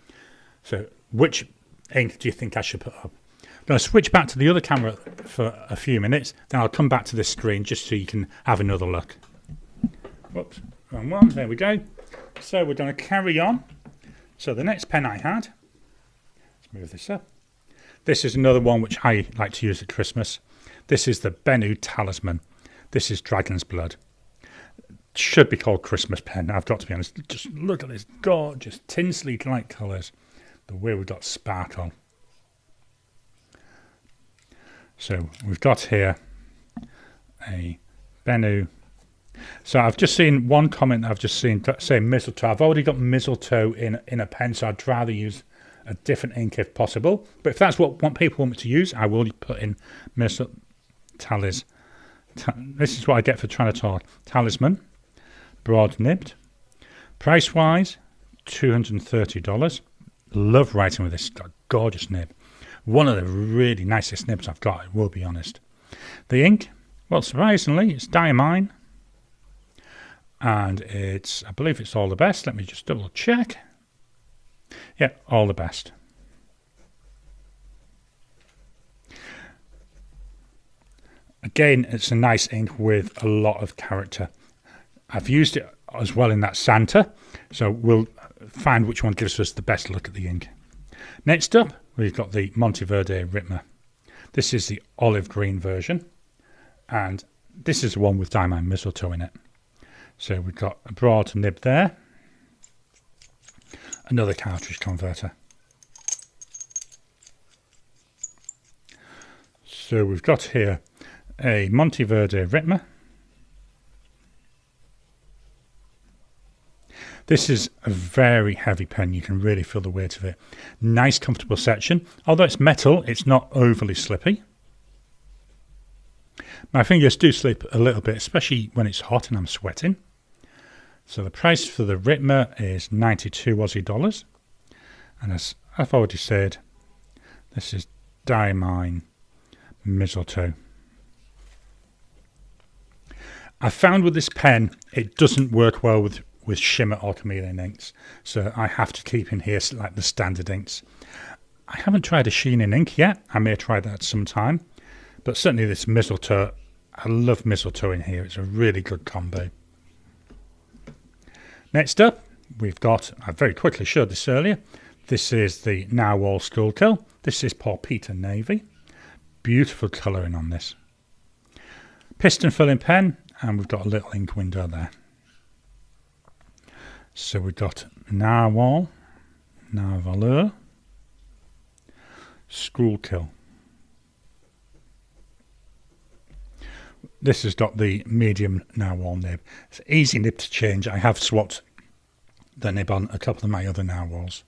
So which ink do you think I should put up? I'm going to switch back to the other camera for a few minutes. Then I'll come back to this screen just so you can have another look. Whoops, wrong one. There we go. So we're going to carry on. So the next pen I had, let's move this up. This is another one which I like to use at Christmas. This is the Bennu Talisman. This is Dragon's Blood. Should be called Christmas pen, I've got to be honest. Just look at this gorgeous tinsley light colours. The way we've got sparkle. So we've got here a Bennu. So I've just seen one comment I've just seen saying mistletoe. I've already got mistletoe in a pen, so I'd rather use a different ink if possible. But if that's what people want me to use, I will put in mistletoe. This is what I get for trying to talk. Talisman, broad nibbed. Price wise, $230. Love writing with this. It's got a gorgeous nib. One of the really nicest nibs I've got, I will be honest. The ink, well, surprisingly, it's diamine. And it's, I believe it's All the Best. Let me just double check. Yeah, All the Best. Again, it's a nice ink with a lot of character. I've used it as well in that Santa, so we'll find which one gives us the best look at the ink. Next up, we've got the Monteverde Ritma. This is the olive green version, and this is the one with diamond mistletoe in it. So we've got a broad nib there, another cartridge converter. So we've got here a Monteverde Ritma. This is a very heavy pen. You can really feel the weight of it. Nice, comfortable section. Although it's metal, it's not overly slippy. My fingers do slip a little bit, especially when it's hot and I'm sweating. So the price for the Ritma is 92 Aussie dollars. And as I've already said, this is diamine mistletoe. I found with this pen, it doesn't work well with shimmer or chameleon inks. So I have to keep in here like the standard inks. I haven't tried a sheen in ink yet. I may try that sometime. But certainly this mistletoe, I love mistletoe in here. It's a really good combo. Next up, we've got, I very quickly showed this earlier, this is the Narwhal Skullkill. This is Paul Peter Navy. Beautiful colouring on this. Piston filling pen, and we've got a little ink window there. So we've got Narwhal, Narvaleur, Skullkill. This has got the medium narwhal nib. It's an easy nib to change. I have swapped the nib on a couple of my other narwhals.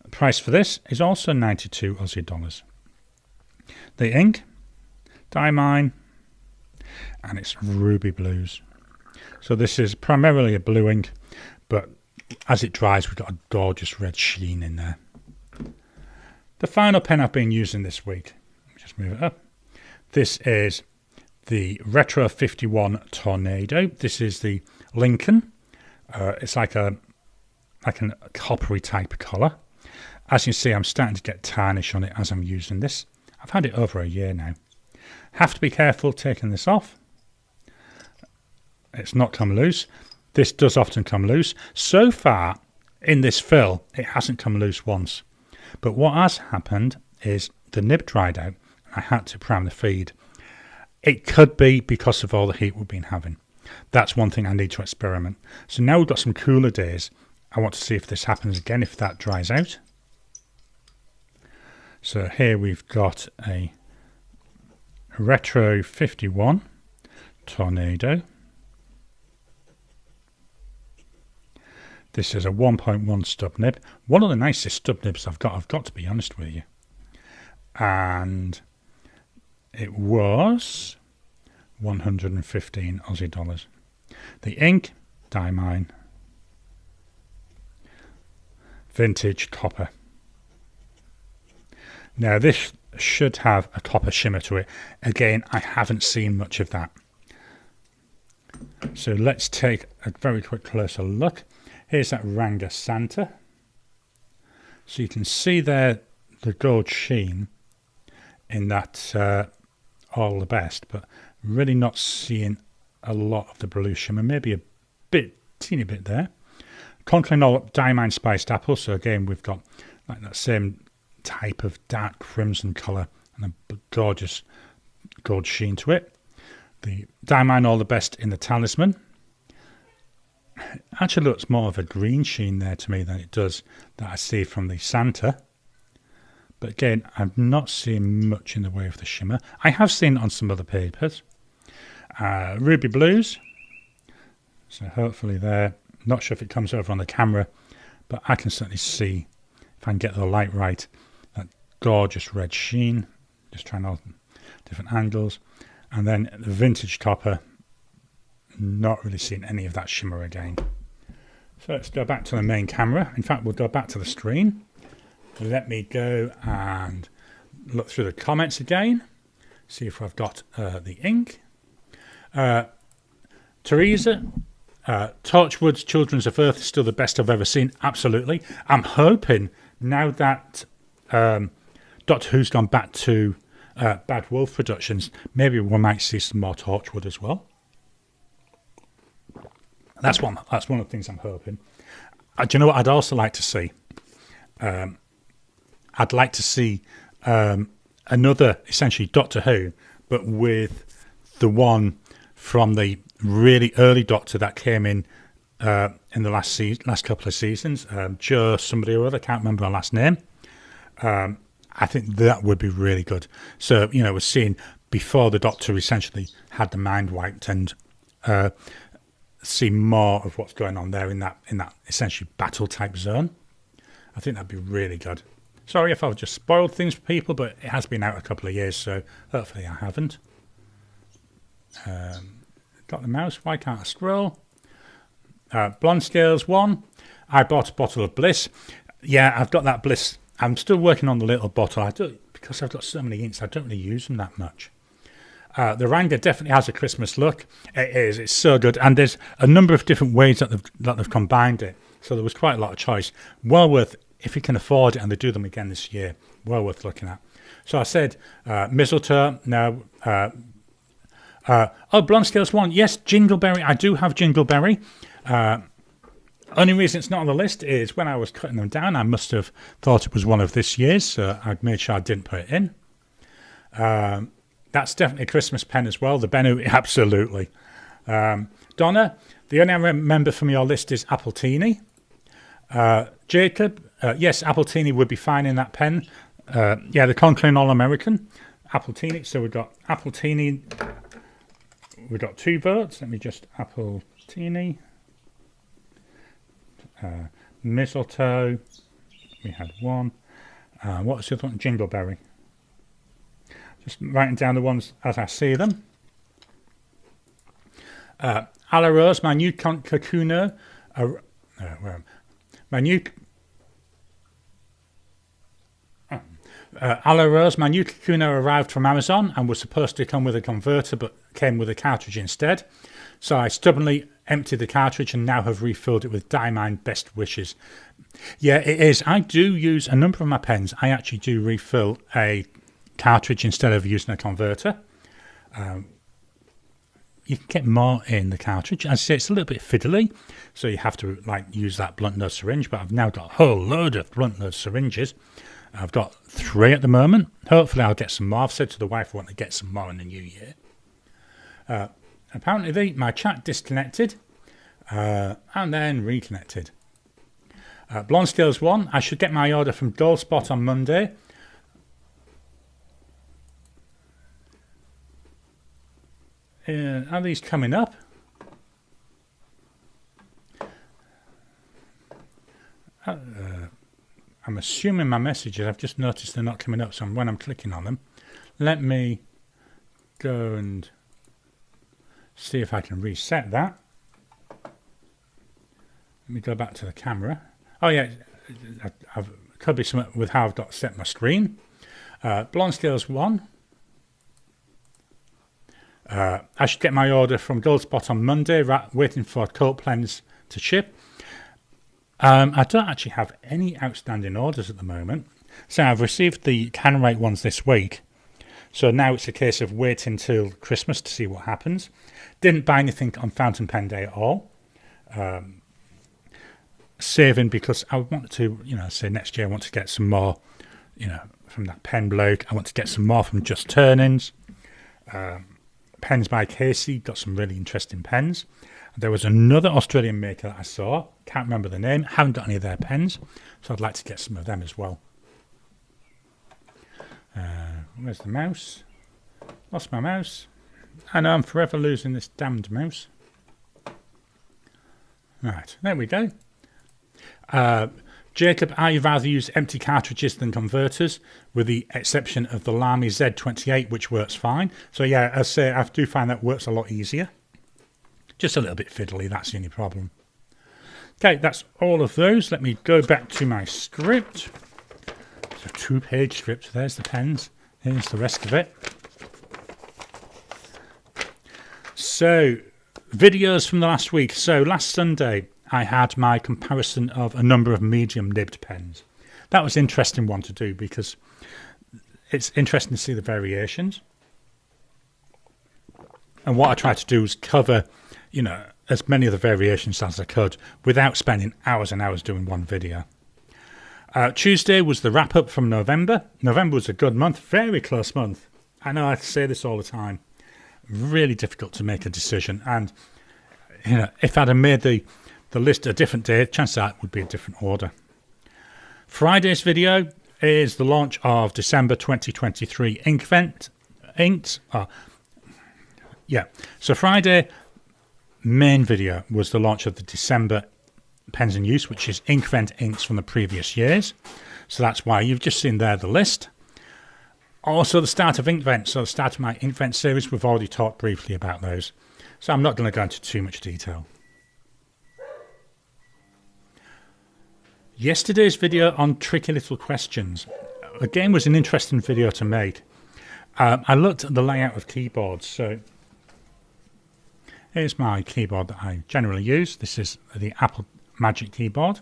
The price for this is also 92 Aussie dollars. The ink, diamine, and it's ruby blues. So this is primarily a blue ink, but as it dries, we've got a gorgeous red sheen in there. The final pen I've been using this week, let me just move it up. This is the Retro 51 Tornado. This is the Lincoln. It's like a coppery type of colour. As you see, I'm starting to get tarnish on it as I'm using this. I've had it over a year now. Have to be careful taking this off. It's not come loose. This does often come loose. So far in this fill, it hasn't come loose once. But what has happened is the nib dried out. I had to prime the feed. It could be because of all the heat we've been having. That's one thing I need to experiment. So now we've got some cooler days. I want to see if this happens again, if that dries out. So here we've got a Retro 51 Tornado. This is a 1.1 stub nib. One of the nicest stub nibs I've got to be honest with you. And it was 115 Aussie dollars. The ink, diamine, vintage copper. Now this should have a copper shimmer to it. Again, I haven't seen much of that. So let's take a very quick closer look. Here's that Ranga Santa. So you can see there the gold sheen in that All the Best, but really not seeing a lot of the blue shimmer. Maybe a bit, teeny bit there. Continental Diamond Spiced Apple. So again, we've got like that same type of dark crimson colour and a gorgeous gold sheen to it. The Diamond All the Best in the Talisman. Actually looks more of a green sheen there to me than it does that I see from the Santa. But again, I'm not seeing much in the way of the shimmer. I have seen it on some other papers. Ruby Blues. So hopefully there. Not sure if it comes over on the camera, but I can certainly see, if I can get the light right, that gorgeous red sheen. Just trying all different angles. And then the Vintage Copper. Not really seeing any of that shimmer again. So let's go back to the main camera. In fact, we'll go back to the screen. Let me go and look through the comments again. See if I've got the ink. Teresa, Torchwood's Children's of Earth is still the best I've ever seen. Absolutely. I'm hoping now that Doctor Who's gone back to Bad Wolf Productions, maybe we might see some more Torchwood as well. That's one of the things I'm hoping. Do you know what I'd also like to see? I'd like to see another, essentially Doctor Who, but with the one from the really early Doctor that came in the last couple of seasons. Joe somebody or other, can't remember her last name. I think that would be really good. So, we're seeing before the Doctor essentially had the mind wiped and see more of what's going on there in that essentially battle type zone. I think that'd be really good. Sorry if I've just spoiled things for people, but it has been out a couple of years, so hopefully I haven't. Got the mouse, why can't I scroll? Blonde Scales 1. I bought a bottle of Bliss. Yeah, I've got that Bliss. I'm still working on the little bottle. Because I've got so many inks, I don't really use them that much. The Ranga definitely has a Christmas look. It is. It's so good. And there's a number of different ways that they've combined it. So there was quite a lot of choice. Well worth, if you can afford it, and they do them again this year, well worth looking at. So I said mistletoe. Now, Blonde Scales 1. Yes, Jingleberry. I do have Jingleberry. Only reason it's not on the list is when I was cutting them down, I must have thought it was one of this year's, so I made sure I didn't put it in. That's definitely a Christmas pen as well. The Bennu, absolutely. Donna, the only I remember from your list is Appletini. Jacob, yes, Appletini would be fine in that pen. Yeah, the Conklin All-American. Appletini, so we've got Appletini. We've got 2 votes. Let me just Appletini. Mistletoe. We had 1. What was the other one? Jingleberry. Just writing down the ones as I see them. A la Rose, my new Kakuno. My new... A la Rose, my new Kakuno arrived from Amazon and was supposed to come with a converter but came with a cartridge instead. So I stubbornly emptied the cartridge and now have refilled it with Diamond Best Wishes. Yeah, it is. I do use a number of my pens. I actually do refill a cartridge instead of using a converter. You can get more in the cartridge. As I say, it's a little bit fiddly, so you have to use that blunt nose syringe, but I've now got a whole load of blunt nose syringes. I've got 3 at the moment. Hopefully I'll get some more. I've said to the wife I want to get some more in the new year. Apparently my chat disconnected and then reconnected. Blonde Scales 1. I should get my order from Goldspot on Monday. Are these coming up? I'm assuming my messages, I've just noticed they're not coming up, so when I'm clicking on them, let me go and see if I can reset that. Let me go back to the camera. Oh yeah, could be something with how I've got set my screen. Blonde Scales 1. I should get my order from Goldspot on Monday, waiting for coat pens to ship. I don't actually have any outstanding orders at the moment. So I've received the Canrate ones this week. So now it's a case of waiting till Christmas to see what happens. Didn't buy anything on Fountain Pen Day at all. Saving because I want to, say next year I want to get some more, from that pen bloke. I want to get some more from Just Turnings. Pens by Casey, got some really interesting pens. There was another Australian maker that I saw, can't remember the name, haven't got any of their pens, so I'd like to get some of them as well. Where's the mouse? Lost my mouse. I know I'm forever losing this damned mouse. Right, there we go. Jacob, I rather use empty cartridges than converters, with the exception of the Lamy Z28, which works fine. So yeah, as I say, I do find that works a lot easier. Just a little bit fiddly, that's the only problem. Okay, that's all of those. Let me go back to my script. It's a 2-page script. There's the pens. Here's the rest of it. So, videos from the last week. So, last Sunday, I had my comparison of a number of medium nibbed pens. That was an interesting one to do because it's interesting to see the variations. And what I tried to do was cover, as many of the variations as I could without spending hours and hours doing one video. Tuesday was the wrap up from November. November was a good month, very close month. I know I say this all the time. Really difficult to make a decision. And, if I'd have made the list a different day, chances are it would be a different order. Friday's video is the launch of December 2023 inks. So Friday main video was the launch of the December pens in use, which is Inkvent inks from the previous years. So that's why you've just seen there the list. Also the start of Inkvent. So the start of my Inkvent series, we've already talked briefly about those. So I'm not going to go into too much detail. Yesterday's video on tricky little questions, again, was an interesting video to make. I looked at the layout of keyboards. So here's my keyboard that I generally use. This is the Apple Magic keyboard.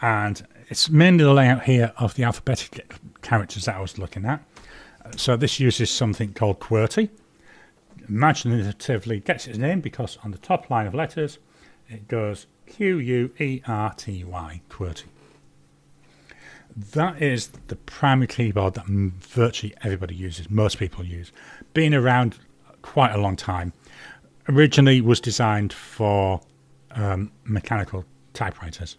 And it's mainly the layout here of the alphabetic characters that I was looking at. So this uses something called QWERTY. Imaginatively gets its name because on the top line of letters, it goes QUERTY, QWERTY. That is the primary keyboard that virtually everybody uses, most people use. Been around quite a long time. Originally was designed for mechanical typewriters.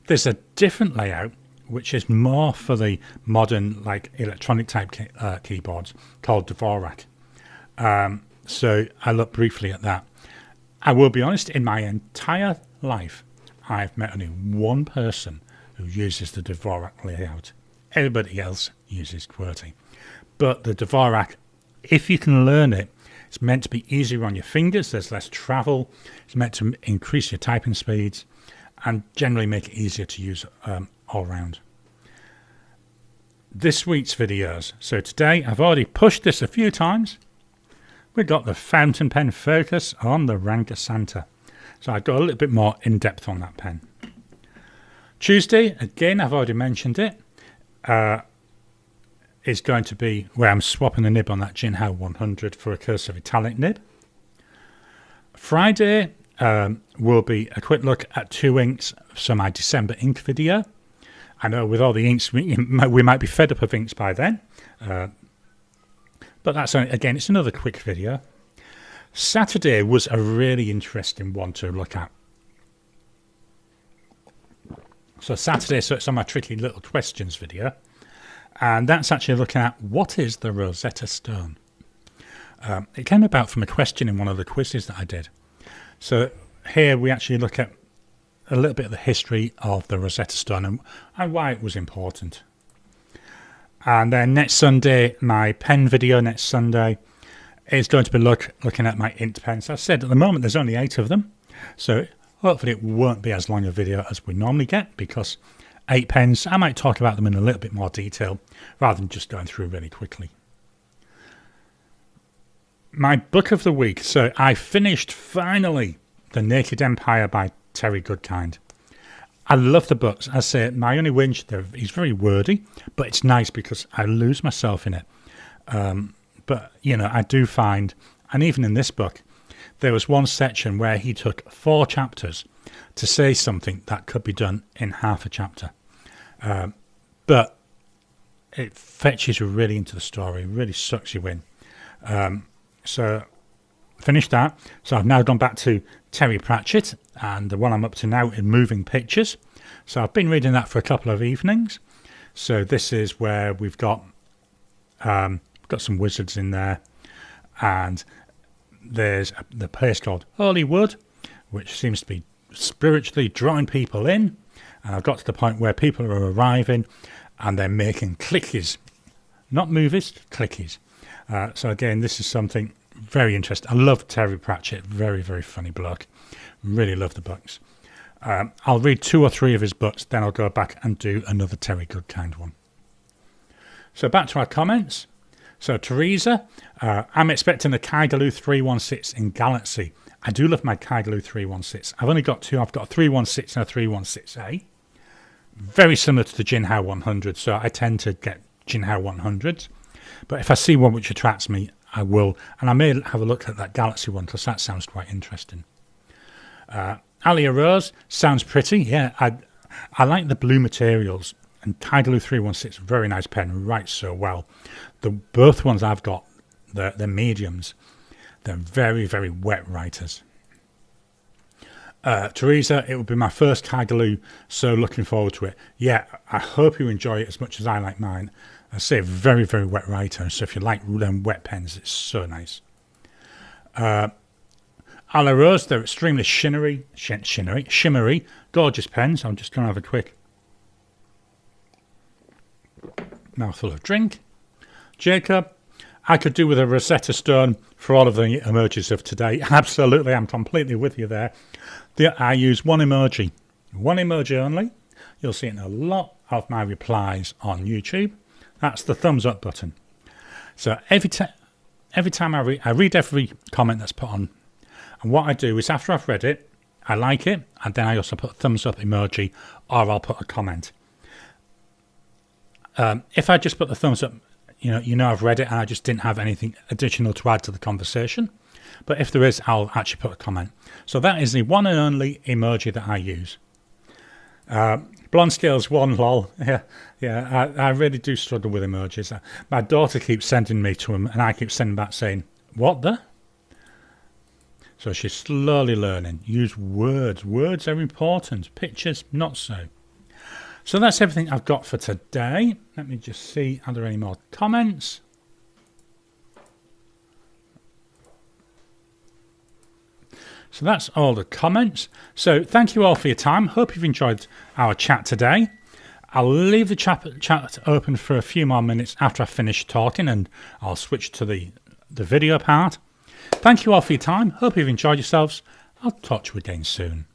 There's a different layout which is more for the modern electronic type keyboards called Dvorak. So I looked briefly at that. I will be honest, in my entire life I've met only one person who uses the Dvorak layout. Everybody else uses QWERTY. But the Dvorak, if you can learn it, it's meant to be easier on your fingers. There's less travel. It's meant to increase your typing speeds and generally make it easier to use all round. This week's videos. So today I've already pushed this a few times. We've got the fountain pen focus on the Ranka Santa. So I go a little bit more in depth on that pen. Tuesday, again, I've already mentioned it, is going to be where I'm swapping the nib on that Jinhao 100 for a cursive italic nib. Friday will be a quick look at 2 inks, so my December ink video. I know with all the inks, we might be fed up of inks by then. But that's, again, it's another quick video. Saturday was a really interesting one to look at. So Saturday, so it's on my tricky little questions video. And that's actually looking at what is the Rosetta Stone. It came about from a question in one of the quizzes that I did. So here we actually look at a little bit of the history of the Rosetta Stone and why it was important. And then next Sunday, my pen video next Sunday is going to be looking at my int pens. As I said, at the moment there's only 8 of them. So hopefully it won't be as long a video as we normally get because eightpence. I might talk about them in a little bit more detail rather than just going through really quickly. My book of the week. So I finished finally The Naked Empire by Terry Goodkind. I love the books. I say my only whinge, he's very wordy, but it's nice because I lose myself in it. But, you know, I do find, and even in this book, there was one section where he took 4 chapters to say something that could be done in half a chapter. But it fetches you really into the story, really sucks you in. So finished that. So I've now gone back to Terry Pratchett, and the one I'm up to now is Moving Pictures. So I've been reading that for a couple of evenings. So this is where we've got some wizards in there, and there's the place called Holywood, which seems to be spiritually drawing people in. And I've got to the point where people are arriving and they're making clickies, not movies, clickies. So again, this is something very interesting. I love Terry Pratchett, very, very funny bloke. Really love the books. I'll read 2 or 3 of his books, then I'll go back and do another Terry Goodkind one. So back to our comments. So Teresa, I'm expecting the Kaigaloo 316 in Galaxy. I do love my Kaigaloo 316. I've only got 2. I've got a 316 and a 316A. Very similar to the Jinhao 100, so I tend to get Jinhao 100s. But if I see one which attracts me, I will. And I may have a look at that Galaxy one because that sounds quite interesting. Alia Rose sounds pretty. Yeah, I like the blue materials. And Kaigaloo 316, very nice pen, writes so well. Both ones I've got, they're mediums. They're very, very wet writers. Teresa, it will be my first Kaigaloo, so looking forward to it. Yeah, I hope you enjoy it as much as I like mine. I say very, very wet writer, so if you like them wet pens, it's so nice. A la Rose, they're extremely shimmery, gorgeous pens. I'm just going to have a quick mouthful of drink. Jacob, I could do with a Rosetta Stone for all of the emojis of today. Absolutely, I'm completely with you there. I use one emoji only. You'll see it in a lot of my replies on YouTube. That's the thumbs up button. So every time I read every comment that's put on. And what I do is after I've read it, I like it, and then I also put a thumbs up emoji, or I'll put a comment. If I just put the thumbs up, you know I've read it and I just didn't have anything additional to add to the conversation. But if there is, I'll actually put a comment. So that is the one and only emoji that I use. Blonde Scales 1, lol. Yeah. I really do struggle with emojis. My daughter keeps sending me to them, and I keep sending back saying, "What the?" So she's slowly learning. Use words. Words are important. Pictures, not so. So that's everything I've got for today. Let me just see, are there any more comments? So that's all the comments. So thank you all for your time. Hope you've enjoyed our chat today. I'll leave the chat open for a few more minutes after I finish talking, and I'll switch to the video part. Thank you all for your time. Hope you've enjoyed yourselves. I'll talk to you again soon.